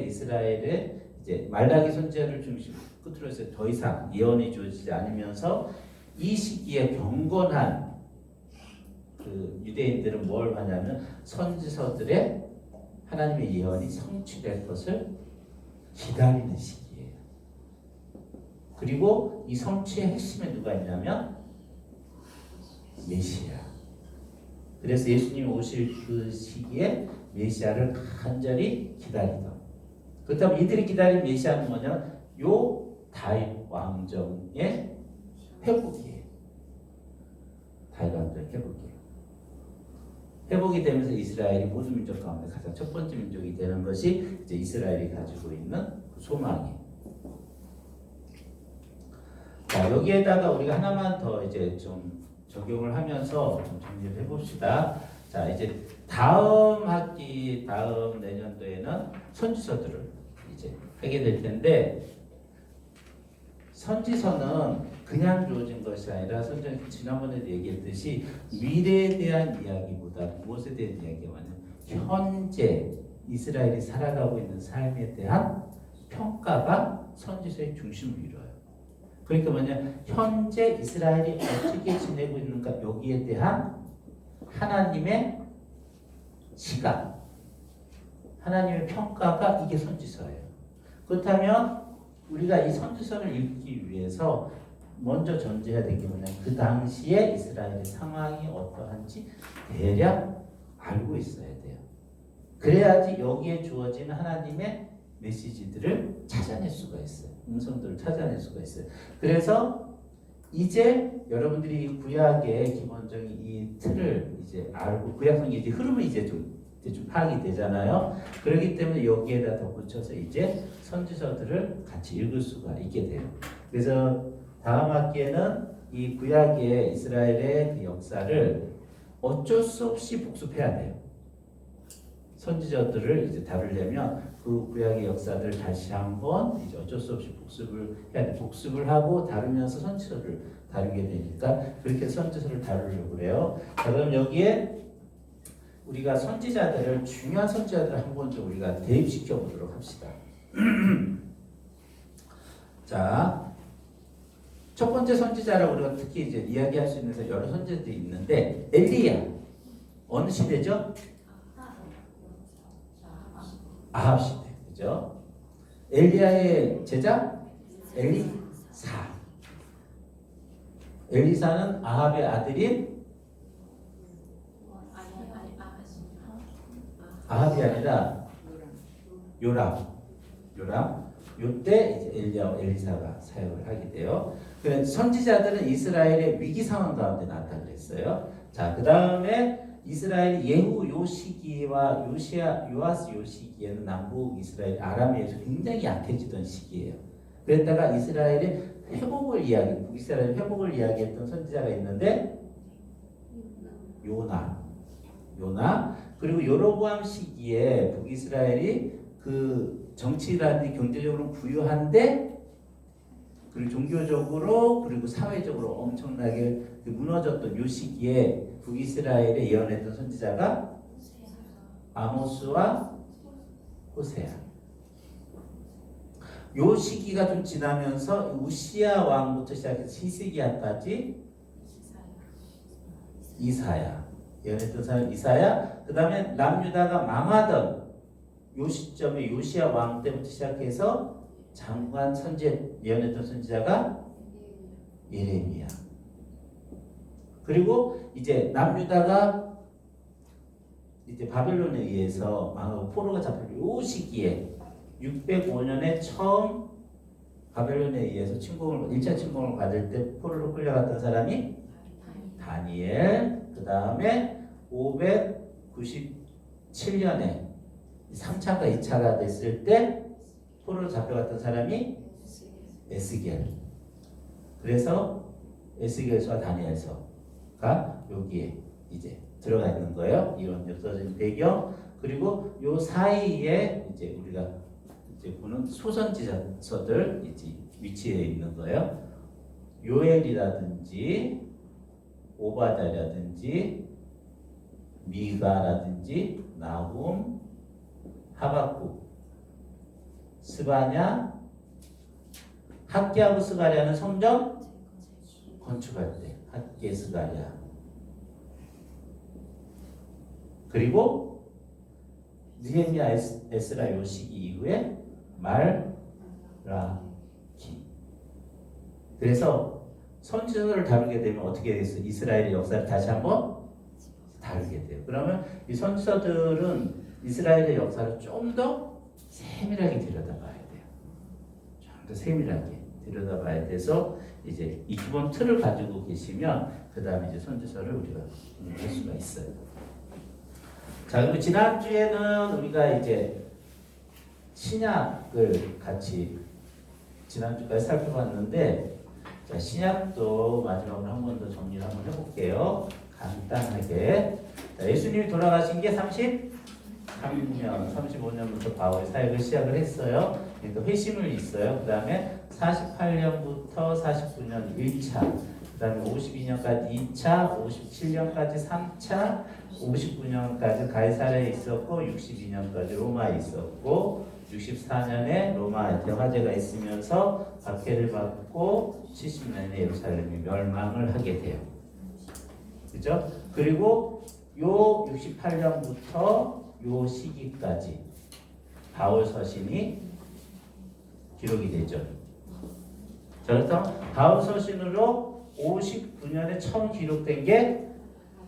이스라엘의 이제 말라기 선지자를 중심 끝으로 해서 더 이상 예언이 주어지지 않으면서 이 시기에 경건한 그 유대인들은 뭘 하냐면 선지서들의 하나님의 예언이 성취될 것을 기다리는 시기예요. 그리고 이 성취의 핵심에 누가 있냐면 메시아. 그래서 예수님이 오실 그 시기에 메시아를 간절히 기다리던. 그렇다면 이들이 기다린 메시아는 뭐냐? 요 다윗 왕정의 회복이에요. 다윗 왕정의 회복이에요. 회복이 되면서 이스라엘이 모든 민족 가운데 가장 첫 번째 민족이 되는 것이 이제 이스라엘이 가지고 있는 소망이에요. 자, 여기에다가 우리가 하나만 더 이제 좀 적용을 하면서 좀 정리를 해봅시다. 자, 이제 다음 학기, 다음 내년도에는 선지서들을 이제 하게 될 텐데, 선지서는 그냥 주어진 것이 아니라 선지서는 지난번에도 얘기했듯이 미래에 대한 이야기보다 무엇에 대한 이야기가 많아요. 현재 이스라엘이 살아가고 있는 삶에 대한 평가가 선지서의 중심을 이뤄요. 그러니까 뭐냐, 현재 이스라엘이 어떻게 지내고 있는가, 여기에 대한 하나님의 시각, 하나님의 평가가 이게 선지서예요. 그렇다면 우리가 이 선지서를 읽기 위해서 먼저 전제해야 되는 게 뭐냐면 그 당시에 이스라엘의 상황이 어떠한지 대략 알고 있어야 돼요. 그래야지 여기에 주어진 하나님의 메시지들을 찾아낼 수가 있어요. 음성들을 찾아낼 수가 있어요. 그래서 이제 여러분들이 구약의 기본적인 이 틀을 이제 알고, 구약성의 이제 흐름을 이제 좀 파악이 되잖아요. 그렇기 때문에 여기에다 덧붙여서 이제 선지서들을 같이 읽을 수가 있게 돼요. 그래서 다음 학기에는 이 구약의 이스라엘의 그 역사를 어쩔 수 없이 복습해야 돼요. 선지서들을 이제 다루려면 그 구약의 역사들을 다시 한번 이제 어쩔 수 없이 복습을 해야 돼. 복습을 하고 다루면서 선지서를 다루게 되니까 그렇게 선지서를 다루려고 그래요. 자, 그럼 여기에 우리가 선지자들을, 중요한 선지자들을 한번 좀 우리가 대입시켜 보도록 합시다. 자, 첫 번째 선지자라고 우리가 특히 이제 이야기할 수 있는 여러 선지자들이 있는데, 엘리야 어느 시대죠? 아합 시대, 그죠? 엘리야의 제자 엘리사. 엘리사는 아합의 아들인, 아합이 아니라 요람. 요때 이제 엘리야와 엘리사가 사역을 하게 돼요. 그래서 선지자들은 이스라엘의 위기 상황 가운데 나타나 그랬어요. 자, 그 다음에 이스라엘 예후 요 시기와 요아스 요 시기에는 남북 이스라엘 아람에서 굉장히 약해지던 시기예요. 그랬다가 이스라엘의 북이스라엘 회복을 이야기했던 선지자가 있는데 요나. 그리고 여로보암 시기에 북이스라엘이 그 정치라든지 경제적으로 부유한데, 그리고 종교적으로 그리고 사회적으로 엄청나게 무너졌던 요 시기에 북이스라엘에 예언했던 선지자가 아모스와 호세아. 요 시기가 좀 지나면서 우시야 왕부터 시작해서 히스기야까지 이사야, 예언했던 사람 이사야. 그 다음에 남유다가 망하던 요 시점에 요시야 왕 때부터 시작해서 장관 선제 예언했던 선지자가 예레미야. 그리고 이제 남유다가 이제 바벨론에 의해서 망하고 포로가 잡힌 요 시기에 605년에 처음 바벨론에 의해서 1차 침공을 받을 때 포로로 끌려갔던 사람이 다니엘. 그 다음에 597년에 3차가 2차가 됐을 때 포로로 잡혀갔던 사람이 에스겔. 그래서 에스겔서와 다니엘서가 여기에 이제 들어가 있는 거예요. 이런 역사적인 배경. 그리고 요 사이에 이제 우리가 이제 보는 소선지서들 이제 위치해 있는 거예요. 요엘이라든지 오바다라든지 미가라든지 나훔, 하박국, 스바냐, 학기하고 스가랴는 성전 건축할 때 학기 스가랴. 그리고 느헤미야 에스라 요 시기 이후에 말라기. 그래서 선지서를 다루게 되면 어떻게 되겠어요? 이스라엘의 역사를 다시 한번 다루게 돼요. 그러면 이 선지서들은 이스라엘의 역사를 좀 더 세밀하게 들여다봐야 돼요. 좀 더 세밀하게 들여다봐야 돼서 이제 이 기본 틀을 가지고 계시면 그 다음에 이제 선지서를 우리가 할 수가 있어요. 자, 그리고 지난주에는 우리가 이제 신약을 같이 지난주까지 살펴봤는데, 자, 신약도 마지막으로 한 번 더 정리를 한번 해볼게요. 간단하게. 자, 예수님이 돌아가신 게 33년, 35년부터 바울이 사역을 시작을 했어요. 그러니까 회심을 있어요. 그 다음에 48년부터 49년 1차 그다음에 52년까지 2차, 57년까지 3차, 59년까지 가이사르에 있었고 62년까지 로마에 있었고 64년에 로마 대화제가 있으면서 박해를 받고 70년에 예루살렘이 멸망을 하게 돼요. 그죠? 그리고 요 68년부터 요 시기까지 바울 서신이 기록이 되죠. 자, 그래서 바울 서신으로 59년에 처음 기록된 게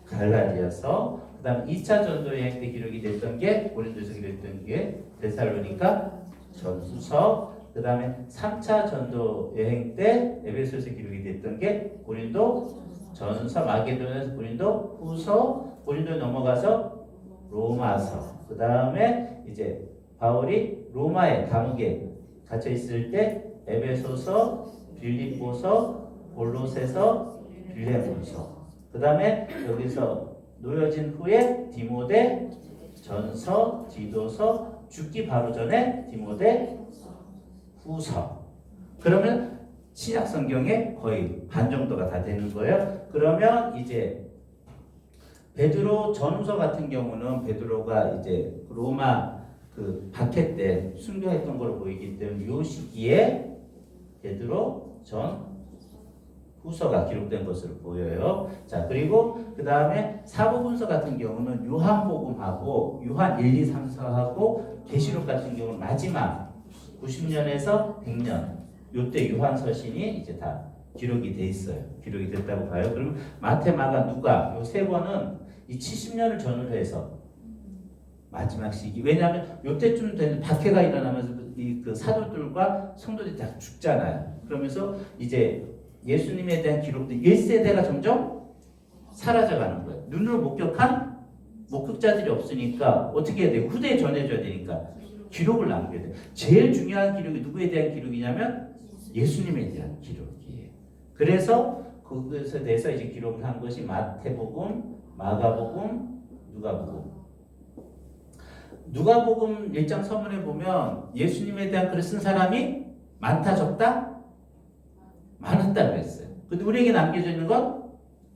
갈라디아서, 그 다음 2차 전도 여행 때 기록이 됐던 게 고린도서 기록됐던 게 데살로니가 전후서, 그 다음에 3차 전도 여행 때 에베소서 기록이 됐던 게 고린도 전서, 마게도냐서 고린도 후서, 고린도 넘어가서 로마서, 그 다음에 이제 바울이 로마의 감옥에 갇혀 있을 때 에베소서, 빌립보서, 골로새서, 빌레몬서, 그 다음에 여기서 놓여진 후에 디모데 전서, 디도서, 죽기 바로 전에 디모데 후서. 그러면 신약 성경의 거의 반 정도가 다 되는 거예요. 그러면 이제 베드로 전후서 같은 경우는 베드로가 이제 로마 그 박해 때 순교했던 걸로 보이기 때문에 이 시기에 베드로 전 후서가 기록된 것으로 보여요. 자, 그리고 그 다음에 사복음서 같은 경우는 요한복음하고 요한 1, 2, 3, 4하고 계시록 같은 경우는 마지막 90년에서 100년 요때 요한 서신이 이제 다 기록이 돼 있어요. 기록이 됐다고 봐요. 그럼 마태, 마가, 누가 요 세 권은 이 70년을 전후로 해서 마지막 시기. 왜냐하면 요때쯤 되는 박해가 일어나면서 그 사도들과 성도들이 다 죽잖아요. 그러면서 이제 예수님에 대한 기록들 1세대가 점점 사라져가는 거예요. 눈으로 목격한 목격자들이 없으니까 어떻게 해야 돼요? 후대에 전해줘야 되니까 기록을 남겨야 돼요. 제일 중요한 기록이 누구에 대한 기록이냐면 예수님에 대한 기록이에요. 그래서 그것에 대해서 이제 기록을 한 것이 마태복음, 마가복음, 누가복음. 누가복음 1장 서문에 보면 예수님에 대한 글을 쓴 사람이 많다, 적다? 많았다고 했어요. 근데 우리에게 남겨져 있는 건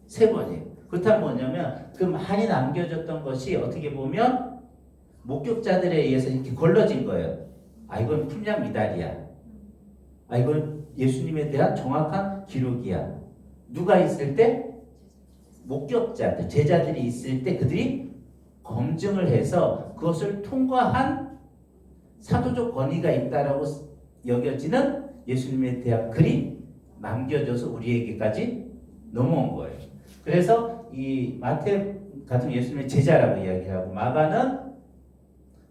세 번이에요. 그렇다면 뭐냐면 그 많이 남겨졌던 것이 어떻게 보면 목격자들에 의해서 이렇게 걸러진 거예요. 아, 이건 풍량 미달이야. 아, 이건 예수님에 대한 정확한 기록이야. 누가 있을 때? 목격자, 제자들이 있을 때 그들이 검증을 해서 그것을 통과한 사도적 권위가 있다라고 여겨지는 예수님에 대한 글이 남겨져서 우리에게까지 넘어온 거예요. 그래서 이 마태 같은 예수님의 제자라고 이야기하고, 마가는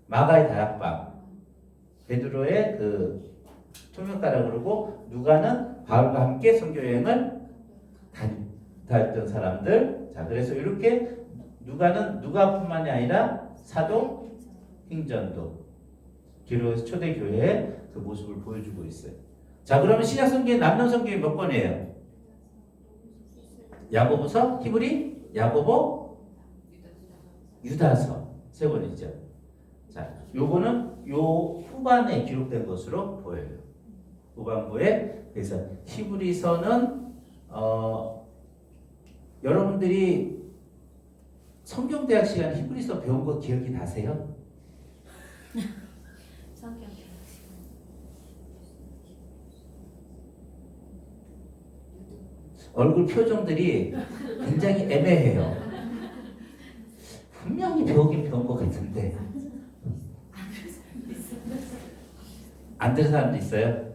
마가의 다락방, 베드로의 그 통역가라고 그러고, 누가는 바울과 함께 선교 여행을 다녔던 사람들. 자, 그래서 이렇게 누가는 누가뿐만이 아니라 사도 행전도 기록에서 초대교회의 그 모습을 보여주고 있어요. 자, 그러면 신약 성경에 남는 성경이 몇 권이에요? 야고보서, 히브리, 야고보, 유다서 세 권이죠. 자, 요거는 요 후반에 기록된 것으로 보여요. 후반부에. 그래서 히브리서는 여러분들이 성경대학 시간 히브리서 배운 거 기억이 나세요?
성경.
얼굴 표정들이 굉장히 애매해요. 분명히 배우긴 배운 것 같은데 안 들은 사람도 있어요?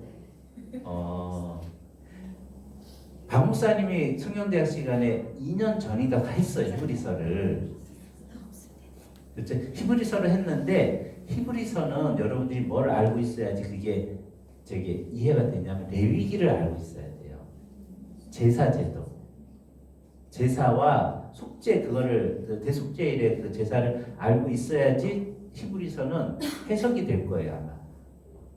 박 목사님이 성경대학 시간에 2년 전인가 했어요. 히브리서를. 그렇죠? 히브리서를 했는데 히브리서는 여러분들이 뭘 알고 있어야지 그게 이해가 되냐면 레위기를 알고 있어야 돼요. 제사제도, 제사와 속죄, 그거를 그 대속죄일의 그 제사를 알고 있어야지 히브리서는 해석이 될 거예요 아마.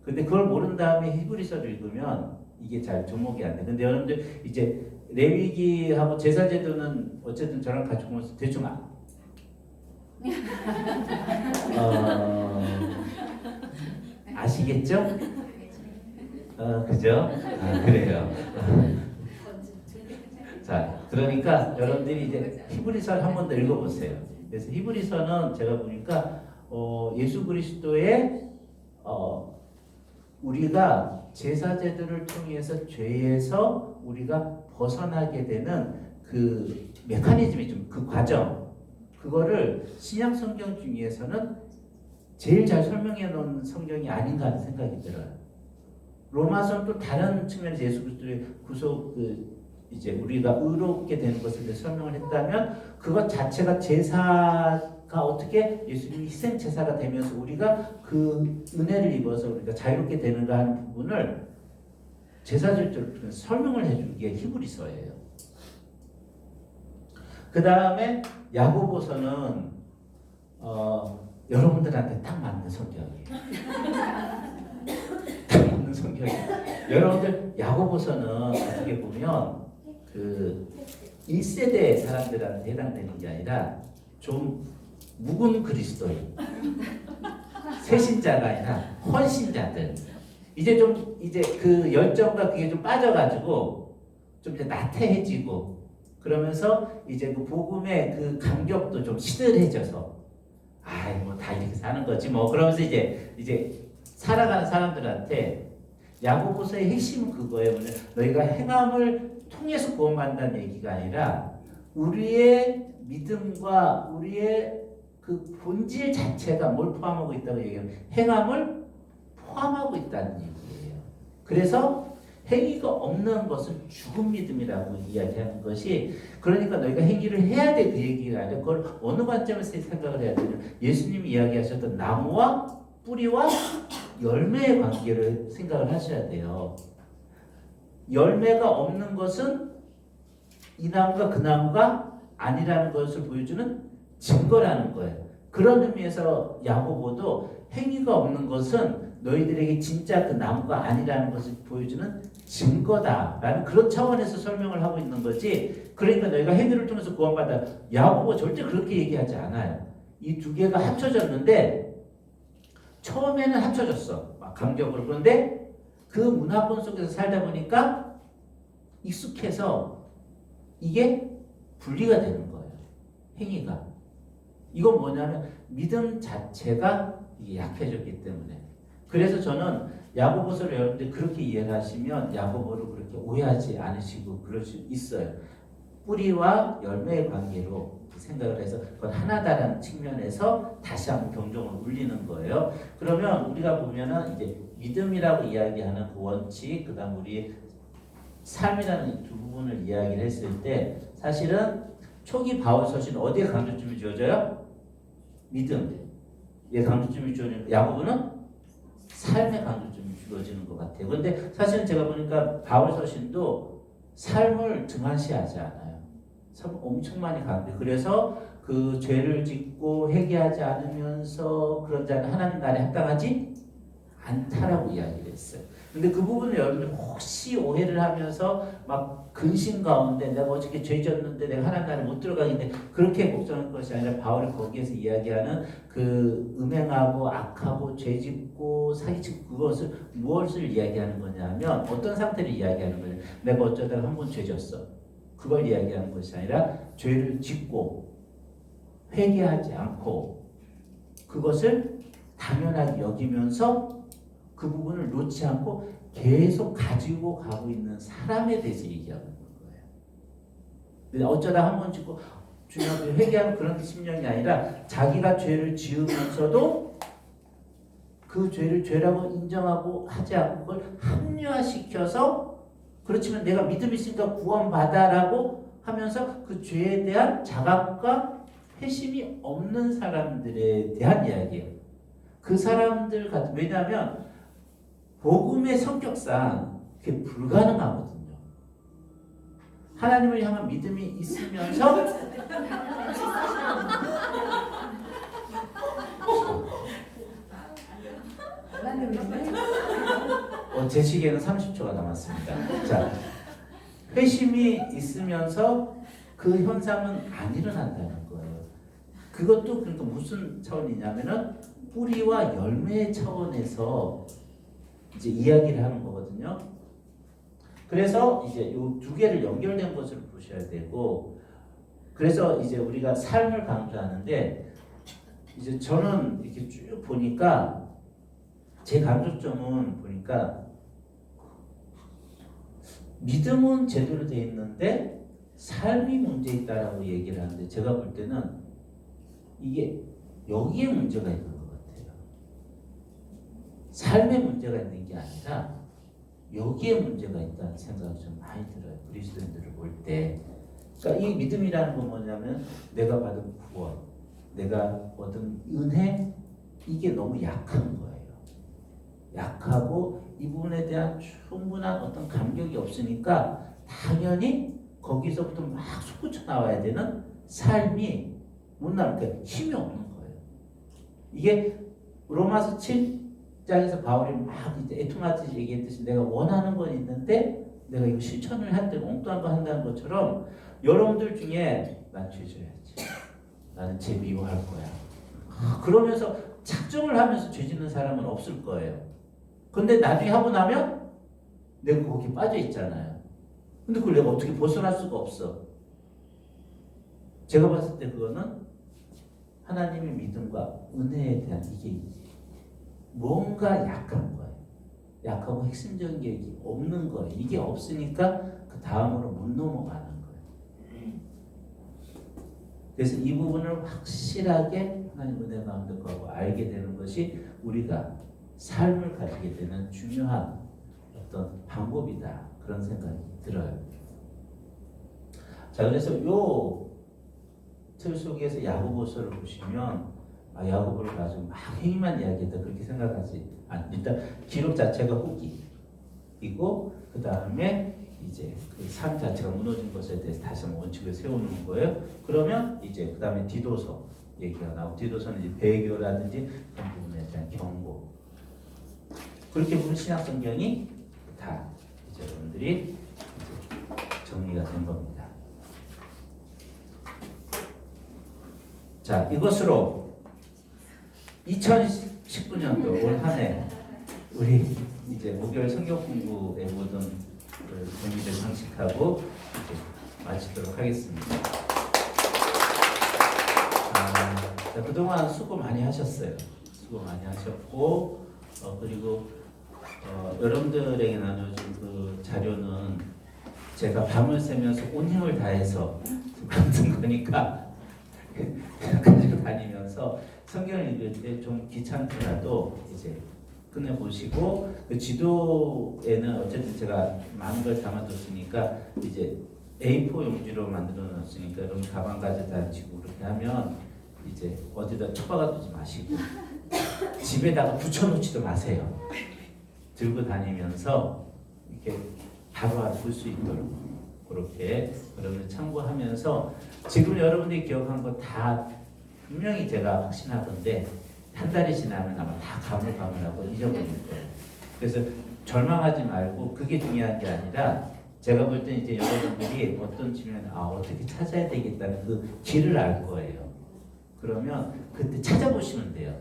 근데 그걸 모른 다음에 히브리서를 읽으면 이게 잘 접목이 안 돼. 근데 여러분들 이제 레위기하고 제사제도는 어쨌든 저랑 같이 보면서 대충 아시겠죠? 그죠? 그래요. 그러니까 여러분들이 이제 히브리서를 한 번 더 읽어보세요. 그래서 히브리서는 제가 보니까 예수 그리스도의 우리가 제사 제도를 통해서 죄에서 우리가 벗어나게 되는 그 메커니즘이 좀 그 과정 그거를 신약 성경 중에서는 제일 잘 설명해 놓은 성경이 아닌가 하는 생각이 들어요. 로마서는 또 다른 측면에서 예수 그리스도의 구속 이제 우리가 의롭게 되는 것에 대해 설명을 했다면 그것 자체가 제사가 어떻게 예수님이 희생 제사가 되면서 우리가 그 은혜를 입어서 우리가 자유롭게 되는가 하는 부분을 제사절도를 통해서 설명을 해준 게 히브리서예요. 그 다음에 야고보서는 여러분들한테 딱 맞는 성경이에요. 딱 맞는 성경이에요. 여러분들 야고보서는 어떻게 보면 그 1세대 사람들한테 해당되는 게 아니라 좀 묵은 그리스도인 새신자가 아니라 헌신자들 이제 그 열정과 그게 좀 빠져가지고 좀 이제 나태해지고 그러면서 이제 그 복음의 그 감격도 좀 시들해져서 아이 뭐 다 이렇게 사는 거지 뭐 그러면서 이제 살아가는 사람들한테 야고보서의 핵심은 그거예요. 너희가 행함을 통해서 구원받는다는 얘기가 아니라 우리의 믿음과 우리의 그 본질 자체가 뭘 포함하고 있다고 얘기하면 행함을 포함하고 있다는 얘기예요. 그래서 행위가 없는 것은 죽은 믿음이라고 이야기하는 것이 그러니까 너희가 행위를 해야 돼 그 얘기가 아니라 그걸 어느 관점에서 생각을 해야 되냐 예수님이 이야기하셨던 나무와 뿌리와 열매의 관계를 생각을 하셔야 돼요. 열매가 없는 것은 이 나무가 그 나무가 아니라는 것을 보여주는 증거라는 거예요. 그런 의미에서 야고보도 행위가 없는 것은 너희들에게 진짜 그 나무가 아니라는 것을 보여주는 증거다라는 그런 차원에서 설명을 하고 있는 거지. 그러니까 너희가 행위를 통해서 구원받아. 야고보 절대 그렇게 얘기하지 않아요. 이 두 개가 합쳐졌는데 처음에는 합쳐졌어. 막 감격으로. 그런데 그 문화권 속에서 살다 보니까 익숙해서 이게 분리가 되는 거예요. 행위가. 이건 뭐냐면 믿음 자체가 약해졌기 때문에. 그래서 저는 야고보서를 여러분들 그렇게 이해하시면 야고보를 그렇게 오해하지 않으시고 그럴 수 있어요. 뿌리와 열매의 관계로 생각을 해서 그건 하나다라는 측면에서 다시 한번 경종을 울리는 거예요. 그러면 우리가 보면은 이제 믿음이라고 이야기하는 그 원칙, 그다음 우리 삶이라는 두 부분을 이야기를 했을 때 사실은 초기 바울 서신 어디에 강조점이 주어져요? 믿음. 예, 강조점이 주어지는 야고보는 삶의 강조점이 주어지는 것 같아요. 그런데 사실은 제가 보니까 바울 서신도 삶을 등한시하지 않아요. 엄청 많이 강조. 그래서 그 죄를 짓고 회개하지 않으면서 그런 자는 하나님 나라에 합당하지 않다라고 이야기를 했어요. 근데 그 부분을 여러분들 혹시 오해를 하면서 막 근심 가운데 내가 어저께 죄 졌는데 내가 하나님 나라에 못 들어가겠는데 그렇게 걱정할 것이 아니라 바울이 거기에서 이야기하는 그 음행하고 악하고 죄 짓고 사기 치고 그것을 무엇을 이야기하는 거냐면 어떤 상태를 이야기하는 거냐. 내가 어쩌다가 한 번 죄 졌어. 그걸 이야기하는 것이 아니라 죄를 짓고 회개하지 않고 그것을 당연하게 여기면서 그 부분을 놓지 않고 계속 가지고 가고 있는 사람에 대해서 얘기하는 거예요. 근데 어쩌다 한 번 짓고 중요한 회개하는 그런 심령이 아니라 자기가 죄를 지으면서도 그 죄를 죄라고 인정하고 하지 않고 그걸 합리화시켜서 그렇지만 내가 믿음이 있으니까 구원받아라고 하면서 그 죄에 대한 자각과 회심이 없는 사람들에 대한 이야기예요. 그 사람들 같은 왜냐하면 복음의 성격상 그게 불가능하거든요. 하나님을 향한 믿음이 있으면서 제 시계는 30초가 남았습니다. 자, 회심이 있으면서 그 현상은 안 일어난다는 거예요. 그것도 그러니까 무슨 차원이냐면은 뿌리와 열매의 차원에서 이제 이야기를 하는 거거든요. 그래서 이제 요 두 개를 연결된 것으로 보셔야 되고, 그래서 이제 우리가 삶을 강조하는데, 이제 저는 이렇게 쭉 보니까 제 강조점은 보니까 믿음은 제대로 돼 있는데 삶이 문제 있다라고 얘기를 하는데, 제가 볼 때는 이게 여기에 문제가 있는 것 같아요. 삶에 문제가 있는 게 아니라 여기에 문제가 있다는 생각이 좀 많이 들어요. 그리스도인들을 볼 때. 그러니까 이 믿음이라는 건 뭐냐면 내가 받은 구원, 내가 얻은 은혜, 이게 너무 약한 거예요. 약하고 이 부분에 대한 충분한 어떤 감격이 없으니까 당연히 거기서부터 막 솟구쳐 나와야 되는 삶이 못 나오니까 힘이 없는 거예요. 이게 로마서 7장에서 바울이 막 이제 에투마tis 얘기했듯이 내가 원하는 건 있는데 내가 이거 실천을 할 때 엉뚱한 거 한다는 것처럼, 여러분들 중에 난 죄져야지, 나는 죄 미워할 거야, 그러면서 작정을 하면서 죄 짓는 사람은 없을 거예요. 근데 나중에 하고 나면 내가 거기에 빠져 있잖아요. 근데 그걸 내가 어떻게 벗어날 수가 없어. 제가 봤을 때 그거는 하나님의 믿음과 은혜에 대한 이게 뭔가 약한 거예요. 약하고 핵심적인 게 없는 거예요. 이게 없으니까 그 다음으로 못 넘어가는 거예요. 그래서 이 부분을 확실하게 하나님 은혜 가운데 거하고 알게 되는 것이 우리가 삶을 가지게 되는 중요한 어떤 방법이다, 그런 생각이 들어요. 자, 그래서 요 틀 속에서 야고보서를 보시면 야고보를 가지고 막 행위만 이야기했다, 그렇게 생각하지 일단 기록 자체가 후기이고, 그 다음에 이제 그 삶 자체가 무너진 것에 대해서 다시 한번 원칙을 세우는 거예요. 그러면 이제 그 다음에 디도서 얘기가 나오고, 디도서는 이제 배교라든지 그런 부분에 대한 경고, 그렇게 보면 신약 성경이 다 이제 여러분들이 이제 정리가 된 겁니다. 자, 이것으로 2019년도 올 한 해 우리 이제 목요일 성경 공부의 모든 재미를 장식하고 이제 마치도록 하겠습니다. 자, 그동안 수고 많이 하셨어요. 수고 많이 하셨고, 그리고 여러분들에게 나눠준 그 자료는 제가 밤을 새면서 온 힘을 다해서 만든 거니까 가지고 다니면서 성경을 읽을 때 좀 귀찮더라도 이제 끝내보시고, 그 지도에는 어쨌든 제가 많은 걸 담아뒀으니까 이제 A4 용지로 만들어 놨으니까 여러분 가방 가져 다니시고 그렇게 하면 이제 어디다 처박아 두지 마시고 집에다가 붙여놓지도 마세요. 들고 다니면서 이렇게 바로 볼 수 있도록 그렇게 여러분들 참고하면서, 지금 여러분들이 기억한 거 다 분명히 제가 확신하던데 한 달이 지나면 아마 다 가물가물하고 잊어버릴 거예요. 그래서 절망하지 말고, 그게 중요한 게 아니라 제가 볼 때 이제 여러분들이 어떤 측면에 어떻게 찾아야 되겠다는 그 길을 알 거예요. 그러면 그때 찾아보시면 돼요.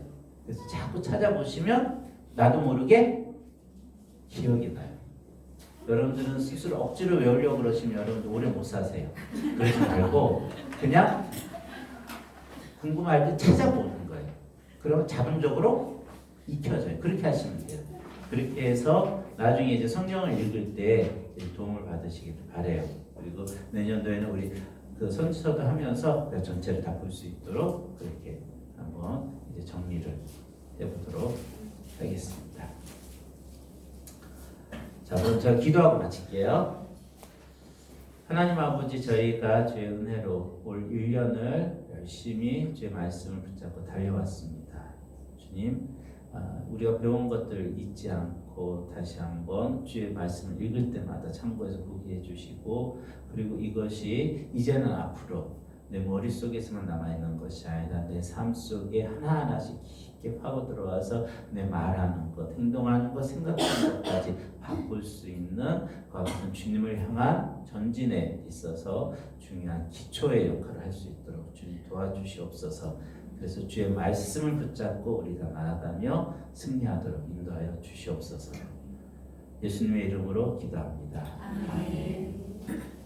그래서 자꾸 찾아보시면 나도 모르게 기억이 나요. 여러분들은 스스로 억지로 외우려고 그러시면 여러분들 오래 못 사세요. 그러지 말고 그냥 궁금할 때 찾아보는 거예요. 그러면 자동적으로 익혀져요. 그렇게 하시면 돼요. 그렇게 해서 나중에 이제 성경을 읽을 때 도움을 받으시길 바래요. 그리고 내년도에는 우리 그 선지서도 하면서 전체를 다 볼 수 있도록 그렇게 한번 이제 정리를 해보도록 하겠습니다. 자, 그럼 제가 기도하고 마칠게요. 하나님 아버지, 저희가 주의 은혜로 올 1년을 열심히 주의 말씀을 붙잡고 달려왔습니다. 주님, 우리가 배운 것들 잊지 않고 다시 한번 주의 말씀을 읽을 때마다 참고해서 보게 해주시고, 그리고 이것이 이제는 앞으로 내 머릿속에서만 남아있는 것이 아니라 내 삶 속에 하나하나씩 깊게 파고 들어와서 내 말하는 것, 행동하는 것, 생각하는 것까지 바꿀 수 있는 그와 같은 주님을 향한 전진에 있어서 중요한 기초의 역할을 할 수 있도록 주님 도와주시옵소서. 그래서 주의 말씀을 붙잡고 우리가 나아가며 승리하도록 인도하여 주시옵소서. 예수님의 이름으로 기도합니다.
아멘.